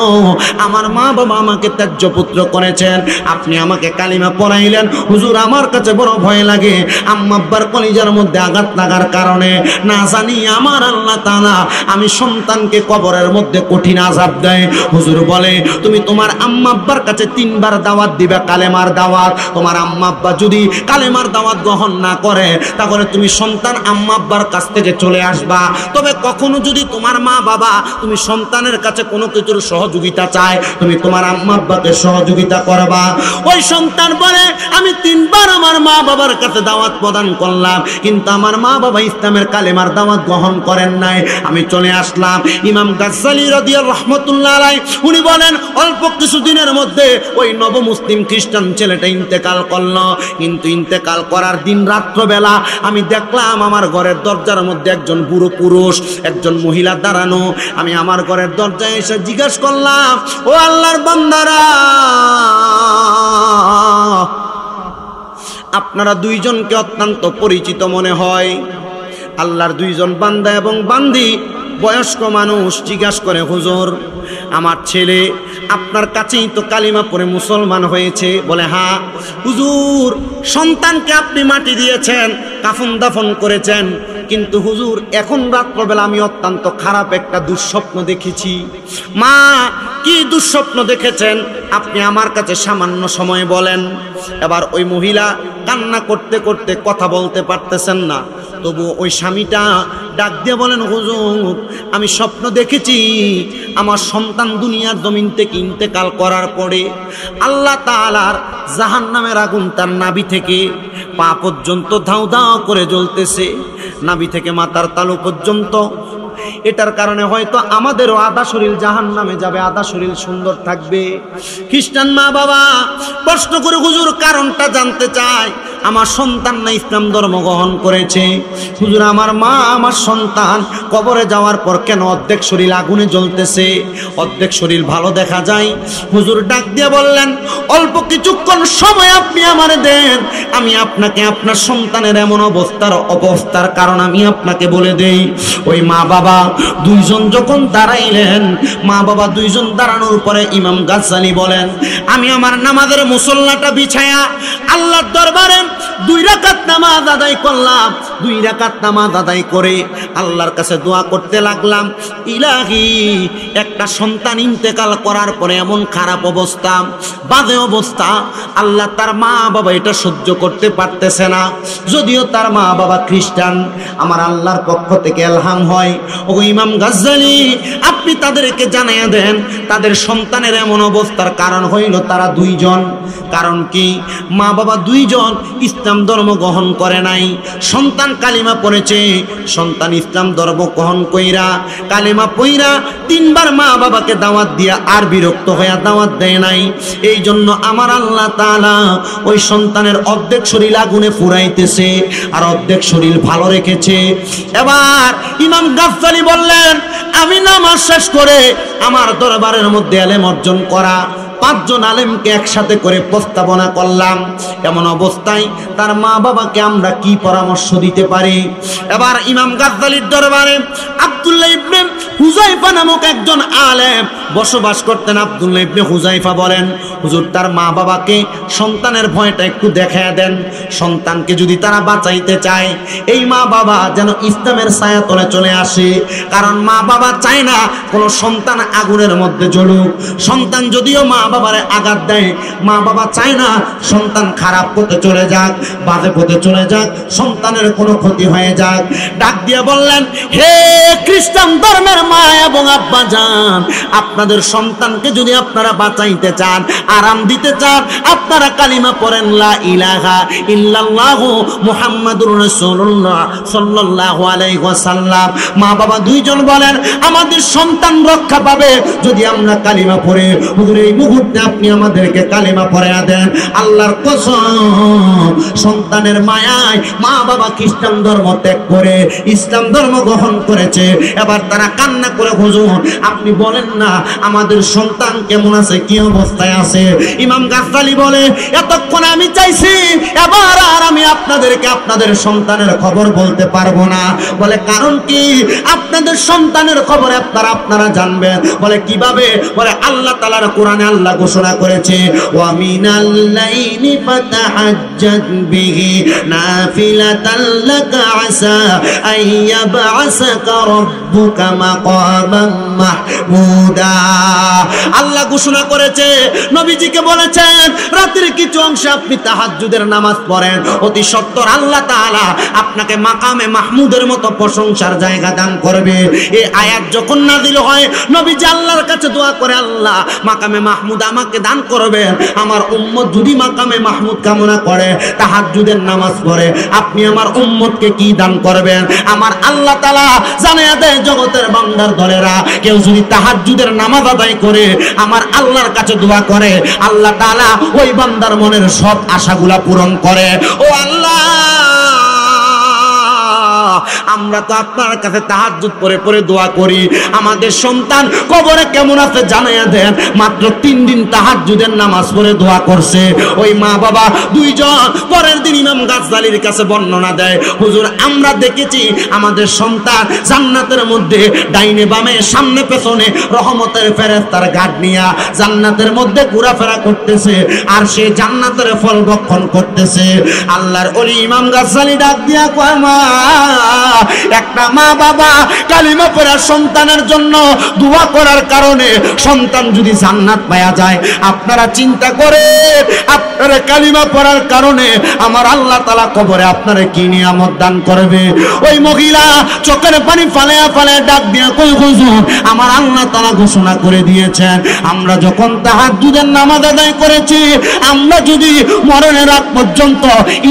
আমার মা বাবা আমাকে ত্যায্য পুত্র করেছেন, আপনি আমাকে কালিমা পড়াইলেন। হুজুর, আমার কাছে বড় ভয় লাগে, আম্মা আব্বার কলিজার মধ্যে আঘাত লাগার কারণে না জানি আমার আল্লাহ তাআলা আমি সন্তানকে কবরের মধ্যে কঠিন আযাব দেয়। হুজুর বলে, তুমি তোমার আম্মা আব্বার কাছে 3 বার দাওয়াত দিবে, কালেমার দাওয়াত। তোমার আম্মা আব্বা যদি কালেমার দাওয়াত গ্রহণ না করে, তাহলে তুমি সন্তান আম্মা আব্বার কাছ থেকে চলে আসবা। তবে কখনো যদি তোমার মা বাবা তুমি সন্তানের কাছে কোনো কিছুর সহযোগিতা চায়, তুমি তোমার আম্মা আব্বাকে সহযোগিতা করবা। ওই সন্তান বলে, আমি 3 বার আমার মা বাবার কাছে দাওয়াত প্রদান করলাম, কিন্তু আমার মা বাবা ইসলামের কালেমার দাওয়াত গ্রহণ করেন নাই, আমি চলে আসলাম। ইমাম গাজ্জালি রাদিয়াল্লাহু রাহমাতুল্লাহ আলাইহি উনি বলেন, অল্প কিছুদিনের মধ্যে ওই নব মুসলিম খ্রিস্টান ছেলেটা ইন্তেকাল করলো। কিন্তু ইন্তেকাল করার দিন রাত্রবেলা আমি দেখলাম আমার ঘরের দরজার মধ্যে একজন বুড়ো পুরুষ, একজন মহিলা দাঁড়ানো। আমি আমার ঘরের দরজায় এসে জিজ্ঞাসা করলাম, ও আল্লাহর বান্দারা, আপনারা দুইজনকে অত্যন্ত পরিচিত মনে হয়। আল্লাহর দুইজন বান্দা এবং বান্দি বয়স্ক মানুষ জিজ্ঞাসা করে, হুজুর, আমার ছেলে আপনার কাছেই তো কালিমা পড়ে মুসলমান হয়েছে। বলে, হ্যাঁ হুজুর, সন্তানকে আপনি মাটি দিয়েছেন, কাফন দাফন করেছেন, কিন্তু হুজুর এখন রাত্রবেলা আমি অত্যন্ত খারাপ একটা দুঃস্বপ্ন দেখেছি। মা, কি দুঃস্বপ্ন দেখেছেন আপনি আমার কাছে সামান্য সময় বলেন। এবার ওই মহিলা কান্না করতে করতে কথা বলতে পারতেছেন না, তবু ওই স্বামীটা ডাক দিয়ে বলেন, হুজুর, আমি স্বপ্ন দেখেছি আমার সন্তান দুনিয়ার জমিন থেকে ইন্তেকাল করার পরে আল্লাহ তাআলার জাহান্নামের আগুন তার নাভি থেকে পা পর্যন্ত ধাউ ধাউ করে জ্বলতেছে, নাভি থেকে মাথার তালু পর্যন্ত। এটার কারণে হয়তো আমাদেরও আধা শরীর জাহান্নামে যাবে, আধা শরীর সুন্দর থাকবে। খ্রিস্টান মা বাবা প্রশ্ন করে, হুজুর, কারণটা জানতে চায়। আমার সন্তান না ইসলাম ধর্ম গ্রহণ করেছে। হুজুর, আমার মা আমার সন্তান কবরে যাওয়ার পর কেন অর্ধেক শরীর আগুনে জ্বলতেছে, অর্ধেক শরীর ভালো দেখা যায়? হুজুর ডাক দিয়ে বললেন, অল্প কিছুক্ষণ সময় আপনি আমারে দেন, আমি আপনাকে আপনার সন্তানের এমন অবস্থার কারণ আমি আপনাকে বলে দেই। ওই মা বাবা দুইজন যখন দাঁড়াইলেন, মা বাবা দুইজন দাঁড়ানোর পরে ইমাম গাজ্জালি বলেন, আমি আমার নামাজের মুসল্লাটা বিছায়া আল্লাহর দরবারে 2 রাকাত নামাজ আদায় করলাম। 2 রাকাত নামাজ আদায় করে আল্লাহর কাছে দোয়া করতে লাগলাম, ইলাহি, একটা সন্তান ইন্তেকাল করার পরে এমন খারাপ অবস্থা, বাজে অবস্থা, আল্লাহ তার মা বাবা এটা সহ্য করতে পারতেছে না। যদিও তার মা বাবা খ্রিস্টান, আমার আল্লাহর পক্ষ থেকে এলহাম হয়, ও ইমাম গাজ্জালি, আপনি তাদেরকে জানাইয়া দেন তাদের সন্তানের এমন অবস্থার কারণ হইল তারা 2 জন। কারণ কি? মা বাবা 2 জন ইসলাম ধর্ম গ্রহণ করে নাই, সন্তান কালিমা পড়েছে, সন্তান ইসলাম ধর্ম গ্রহণ কইরা কালিমা পইরা 3 বার মা বাবাকে দাওয়াত দিয়া আর বিরক্ত হইয়া দাওয়াত দেয় নাই। এই জন্য আমার আল্লাহ তাআলা ওই সন্তানের অর্ধেক শরীর আগুনে পুরাইতেছে আর অর্ধেক শরীর ভালো রেখেছে। এবার ইমাম গাজ্জালি বললেন, আমি নামাজ শেষ করে আমার দরবারের মধ্যে ইলম অর্জন করা 5 জন আলেমকে একসাথে করে প্রস্তাবনা করলাম, এমন অবস্থায় তার মা বাবাকে আমরা কি পরামর্শ দিতে পারি। এবার ইমাম গাজ্জালির দরবারে আব্দুল্লাহ ইবনে হুযায়ফা নামক একজন আলেম বসবাস করতেন। আব্দুল্লাহ ইবনে হুযায়ফা বলেন, হুজুর, তার মা বাবাকে সন্তানের ভয়টা একটু দেখায় দেন, সন্তানকে যদি তারা বাঁচাইতে চায় এই মা বাবা যেন ইসলামের ছায়াতলে চলে আসে। কারণ মা বাবা চায় না কোনো সন্তান আগুনের মধ্যে জ্বলুক। সন্তান যদিও মা বাবারে আঘাত দেয়, মা বাবা চায় না সন্তান খারাপ পথে চলে যাক, বাজে পথে চলে যাক, সন্তানের কোনো ক্ষতি হয়ে যাক। ডাক দিয়ে বললেন, হে খ্রিস্টান ধর্মের মা এবং আব্বা যান, আপনাদের সন্তানকে যদি আপনারা বাঁচাইতে চান, আরাম দিতে চান, আপনারা কালিমা পড়েন লা ইলাহা ইল্লাল্লাহু মুহাম্মাদুর রাসূলুল্লাহ সাল্লাল্লাহু আলাইহি ওয়াসাল্লাম। মা বাবা দুইজন বলেন আমাদের সন্তান রক্ষা পাবে যদি আমরা কালিমা পড়ে। হুজুর এই মুহূর্তে আপনি আমাদেরকে কালিমা পড়ায়া দেন। আল্লাহর কসম, সন্তানের মায়ায় মা বাবা খ্রিস্টান ধর্ম ত্যাগ করে ইসলাম ধর্ম গ্রহণ করেছে। এবার তারা কান্না করে হুজুর আপনি বলেন না আমাদের সন্তান কেমন আছে, কি অবস্থায় আছে। ইমাম গাজ্জালী বলে এতক্ষণ আমি চাইছি, এবার আর আমি আপনাদেরকে আপনাদের সন্তানের খবর বলতে পারবো না। বলে কারণ কি? আপনাদের সন্তানের খবর আপনারা জানবেন। বলে কিভাবে? বলে আল্লাহ তাআলার কোরআনে আল্লাহ ঘোষণা করেছে ওয়া মিনাল লাইলি ফাতাহাজ্জাদ বিহি নাফিলাতান লাকা আসা আইয়াবআসাকা রাব্বুকা মাকামান মাহমুদা। আল্লাহ ঘোষণা করেছে, নবীজিকে বলেছেন রাতের কিছু অংশে আপনি তাহাজ্জুদের নামাজ পড়েন, অতি সত্বর আল্লাহ তাআলা আপনাকে মাকামে মাহমুদের মতো প্রশংসার জায়গা দান করবে। এই আয়াত যখন নাযিল হয় নবীজি আল্লাহর কাছে দোয়া করে, আল্লাহ মাকামে মাহমুদ আমাকে দান করবেন। আমার উম্মত যদি মাকামে মাহমুদ কামনা করে তাহাজ্জুদের নামাজ পড়ে, আপনি আমার উম্মতকে কি দান করবেন? আমার আল্লাহ তাআলা জানিয়ে দেয় জগতের বান্দার দলেরা কেউ যদি তাহাজ্জুদের নামাজ আদায় করে আমার আল্লাহর কাছে দোয়া করে, আল্লাহ তাআলা ওই বান্দার মনের সব আশাগুলা পূরণ করে। ও আল্লাহ, আমরা তো আপনার কাছে তাহাজ্জুদ পড়ে দোয়া করি, আমাদের সন্তান কবরে কেমন আছে জানাইয়া দেন। মাত্র 3 দিন তাহাজ্জুদের নামাজ পড়ে দোয়া করছে ওই মা বাবা দুইজন। পরের দিন ইমাম গাজ্জালীর কাছে বর্ণনা দেয়, হুজুর আমরা দেখেছি আমাদের সন্তান জান্নাতের মধ্যে ডাইনে বামে সামনে পেছনে রহমতের ফেরেশতার গাঁট নিয়া জান্নাতের মধ্যে ঘোরাফেরা করতেছে, আর সে জান্নাতের ফল ভক্ষণ করতেছে। আল্লাহর ওলি ইমাম গাজ্জালী ডাক দিয়া কয়, মা একটা মা বাবা কালিমা পড়া সন্তানের জন্য দোয়া করার কারণে সন্তান যদি জান্নাত পাওয়া যায়, আপনারা চিন্তা করে আপনারা কালিমা পড়ার কারণে আমার আল্লাহ তাআলা কবরে আপনারে কি নিয়ামত দান করবে। ওই মহিলা চোখের পানি ফালায়া ফালায়া ডাক দিয়া কই, হুজুর আমার আল্লাহ তাআলা ঘোষণা করে দিয়েছেন আমরা যখন তাহাজ্জুদের নামাজ আদায় করেছি, আমরা যদি মরণের আগ পর্যন্ত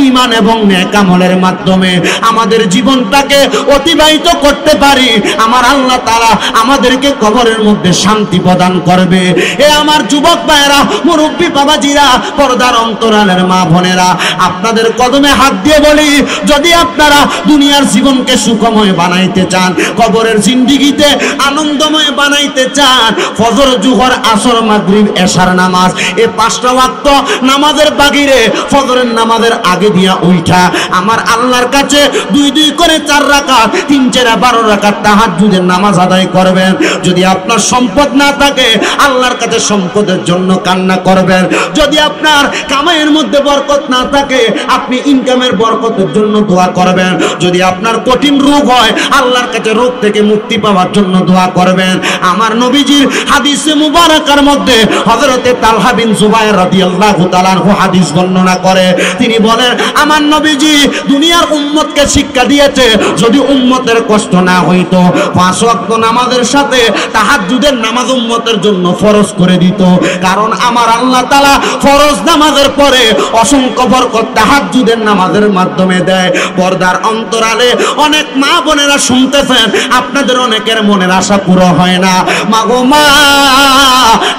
ঈমান এবং নেক আমলের মাধ্যমে আমাদের জীবনটাকে অতিবাহিত করতে পারি, আমার আল্লাহ তাআলা আমাদেরকে কবরের মধ্যে শান্তি প্রদান করবে। এ আমার যুবক ভাইয়েরা, মুরব্বী বাবাজিরা, পর্দার অন্তরালের মা বোনেরা, আপনাদের কদমে হাত দিয়ে বলি, যদি আপনারা দুনিয়ার জীবনকে সুখময় বানাইতে চান, কবরের জিন্দেগিতে আনন্দময় বানাইতে চান, ফজর জোহর আসর মাগরিব এশার নামাজ এই 5টা ওয়াক্ত নামাজের বাগিরে ফজরের নামাজের আগে দিয়া উঠা আমার আল্লাহর কাছে 2 করে 4 রাকাত 3 4 12 রাকাত তাহাজ্জুদের নামাজ আদায় করবেন। যদি আপনার সম্পদ না থাকে আল্লাহর কাছে সম্পদের জন্য কান্না করবেন। যদি আপনার কামাইয়ের মধ্যে বরকত না থাকে আপনি ইনকামের বরকতের জন্য দোয়া করবেন। যদি আপনার কঠিন রোগ হয় আল্লাহর কাছে রোগ থেকে মুক্তি পাওয়ার জন্য দোয়া করবেন। আমার নবীজির হাদিসে মুবারাকার মধ্যে হযরতে তালহা বিন জুবায়ের রাদিয়াল্লাহু তাআলা আনহু হাদিস বর্ণনা করে, তিনি বলেন আমার নবীজি দুনিয়ার উম্মতকে শিক্ষা দিয়েছে যদি উম্মতের কষ্ট না হইতো 5 ওয়াক্ত নামাজের সাথে তাহাজ্জুদের নামাজ উম্মতের জন্য ফরজ করে দিত। কারণ আমার আল্লাহ তাআলা ফরজ নামাজের পরে অসংখ্য বরকত তাহাজ্জুদের নামাজের মাধ্যমে দেয়। পর্দার অন্তরালে অনেক মা বোনেরা শুনতেছেন, আপনাদের অনেকের মনের আশা পুরো হয় না। মাগো মা,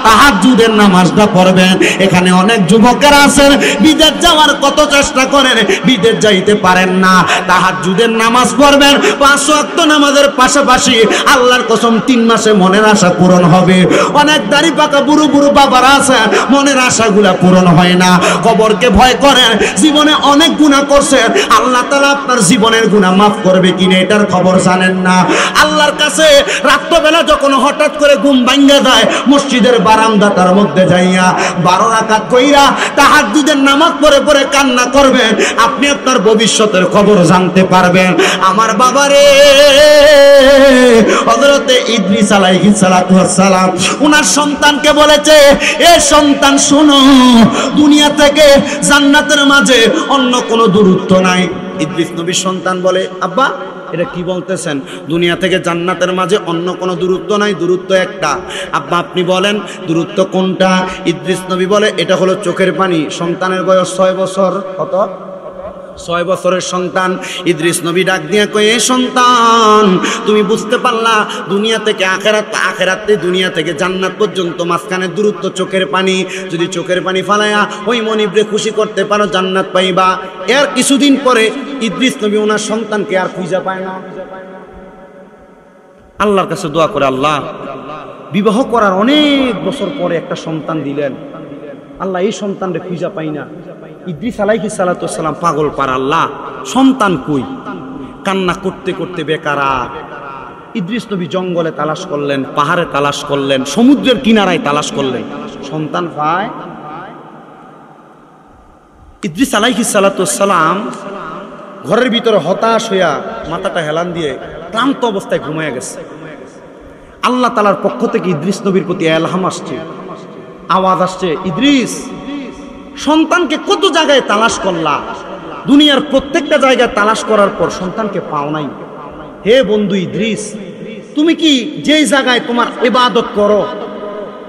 তাহাজ্জুদের নামাজটা পড়বেন। এখানে অনেক যুবকেরা আছেন বিদেশ যাওয়ার কত চেষ্টা করেন, বিদেশ যাইতে পারেন না। তাহাজ্জুদের নামাজ পড়বেন, 5 ওয়াক্ত নামাজের পাশাপাশি আল্লাহর কসম 3 মাসে মনের আশা পূরণ হবে। অনেক দাড়ি পাকা বুড়ো বুড়ো বাবারা আছেন, মনের আশাগুলা পূরণ হয় না, কবরকে ভয় করেন, জীবনে অনেক গুনাহ করছেন, আল্লাহ তাআলা আপনার জীবনের গুনাহ মাফ করবে কিনা এটার খবর জানেন না। আল্লাহর কাছে রাত্রবেলা যখন হঠাৎ করে ঘুম ভাঙ্গা যায়, মসজিদের বারান্দাটার মধ্যে যাইয়া 12 রাকাত কইরা তাহাজ্জুদের নামাজ পড়ে পড়ে কান্না করবেন, আপনি আপনার ভবিষ্যতের খবর জানতে পারবেন। আমার বাবারে, হযরতে ইদ্রিস আলাইহিস সালাতু ওয়াস সালাম ওনার সন্তানকে বলেছে, এ সন্তান শোনো, দুনিয়া থেকে জান্নাতের মাঝে অন্য কোনো দূরত্ব নাই। ইদ্রিস নবীর সন্তান বলে, আব্বা এটা কি বলতেছেন? দুনিয়া থেকে জান্নাতের মাঝে অন্য কোনো দূরত্ব নাই, দূরত্ব একটা। আব্বা আপনি বলেন দূরত্ব কোনটা? ইদ্রিস নবী বলে এটা হলো চোখের পানি। সন্তানের বয়স 6 বছর। কত? 6 বছরের সন্তান। ইদ্রিস নবী ডাক দিয়ে কয়ে, সন্তান তুমি বুঝতে পারলা দুনিয়া থেকে আখেরাত, আখেরাতে দুনিয়া থেকে জান্নাত পর্যন্ত মাঝখানে দূরত্ব চোখের পানি। যদি চোখের পানি ফালায়া ওই মনিবরে খুশি করতে পারো জান্নাত পাইবা। এর কিছুদিন পরে ইদ্রিস নবী ওনার সন্তানকে আর খুঁজে পায় না। আল্লাহর কাছে দোয়া করে, আল্লাহ বিবাহ করার অনেক বছর পরে একটা সন্তান দিলেন, আল্লাহ এই সন্তানরে খুঁজে পাই না। ইদ্রিস আলাইহিস সালাতু ওয়াস সালাম পাগল পার, আল্লাহ সন্তান কই? কান্না করতে করতে বেকারা। ইদ্রিস নবী জঙ্গলে তালাশ করলেন, পাহাড়ে তালাশ করলেন, সমুদ্রের কিনারায় তালাশ করলেন, সন্তান পায়। ইদ্রিস আলাইহিস সালাতু ওয়াস সালাম ঘরের ভিতরে হতাশ হইয়া মাথাটা হেলান দিয়ে ক্লান্ত অবস্থায় ঘুমায় গেছে। আল্লাহ তাআলার পক্ষ থেকে ইদ্রিস নবীর প্রতি ইলহাম আসছে, আওয়াজ আসছে, ইদ্রিস সন্তানকে কত জায়গায় তালাশ করলা, দুনিয়ার প্রত্যেকটা জায়গায় তালাশ করার পর সন্তানকে পাও নাই। হে বন্ধু ইদ্রিস, তুমি কি যেই জায়গায় তোমার ইবাদত করো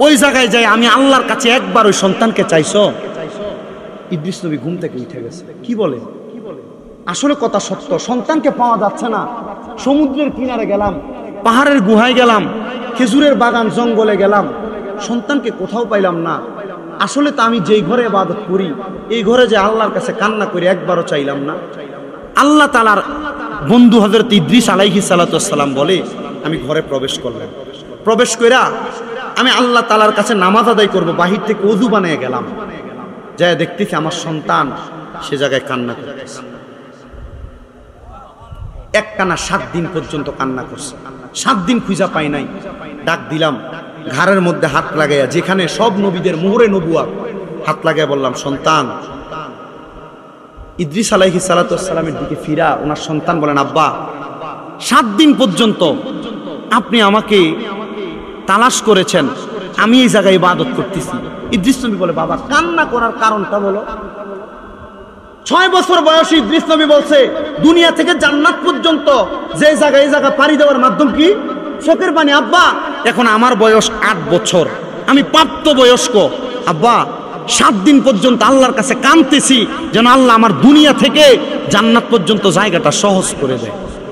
ওই জায়গায় যাই আমি আল্লাহর কাছে একবার ওই সন্তানকে চাইছো? ইদ্রিস নবী ঘুম থেকে উঠে গেছে। কি বলে? আসলে কথা সত্য, সন্তানকে পাওয়া যাচ্ছে না। সমুদ্রের কিনারে গেলাম, পাহাড়ের গুহায় গেলাম, খেজুরের বাগান জঙ্গলে গেলাম, সন্তানকে কোথাও পাইলাম না। আসলে তো আমি যেই ঘরে ইবাদত করি এই ঘরে যে আল্লাহর কাছে কান্না করে একবারও চাইলাম না। আল্লাহ তাআলার বন্ধু হযরত ইদ্রিস আলাইহিস সালাতু ওয়াস সালাম বলে, আমি ঘরে প্রবেশ করলাম, প্রবেশ কইরা আমি আল্লাহ তাআলার কাছে নামাজ আদায় করব, বাহির থেকে ওযু বানিয়ে গেলাম, যায় দেখতেছি আমার সন্তান সে জায়গায় কান্না করতেছে। একটানা 7 দিন পর্যন্ত কান্না করছে। 7 দিন খুঁজা পাই নাই। ডাক দিলাম, ঘাড়ের মধ্যে হাত লাগাইয়া, যেখানে সব নবীদের মোহরে নবুয়াত, হাত লাগাইয়া বললাম, সন্তান। ইদ্রিস আলাইহিস সালাতু ওয়াস সালামের দিকে ফিরা ওনার সন্তান বলেন, আব্বা 7 দিন পর্যন্ত আপনি আমাকে তালাশ করেছেন, আমি এই জায়গায় ইবাদত করতেছি। ইদ্রিস নবী বলে, বাবা কান্না করার কারণটা বলো। 6 বছর বয়সী ইদ্রিস নবী বলছে দুনিয়া থেকে জান্নাত পর্যন্ত যে জায়গায় এই জায়গা পাড়ি দেওয়ার মাধ্যম কি? চোখের পানি। আব্বা এখন আমার বয়স 8 বছর, আমি প্রাপ্ত বয়স্ক। আব্বা 7 দিন পর্যন্ত আল্লাহর কাছে কাঁদতেছি যেন আল্লাহ আমার দুনিয়া থেকে জান্নাত পর্যন্ত জায়গাটা সহজ করে দেয়।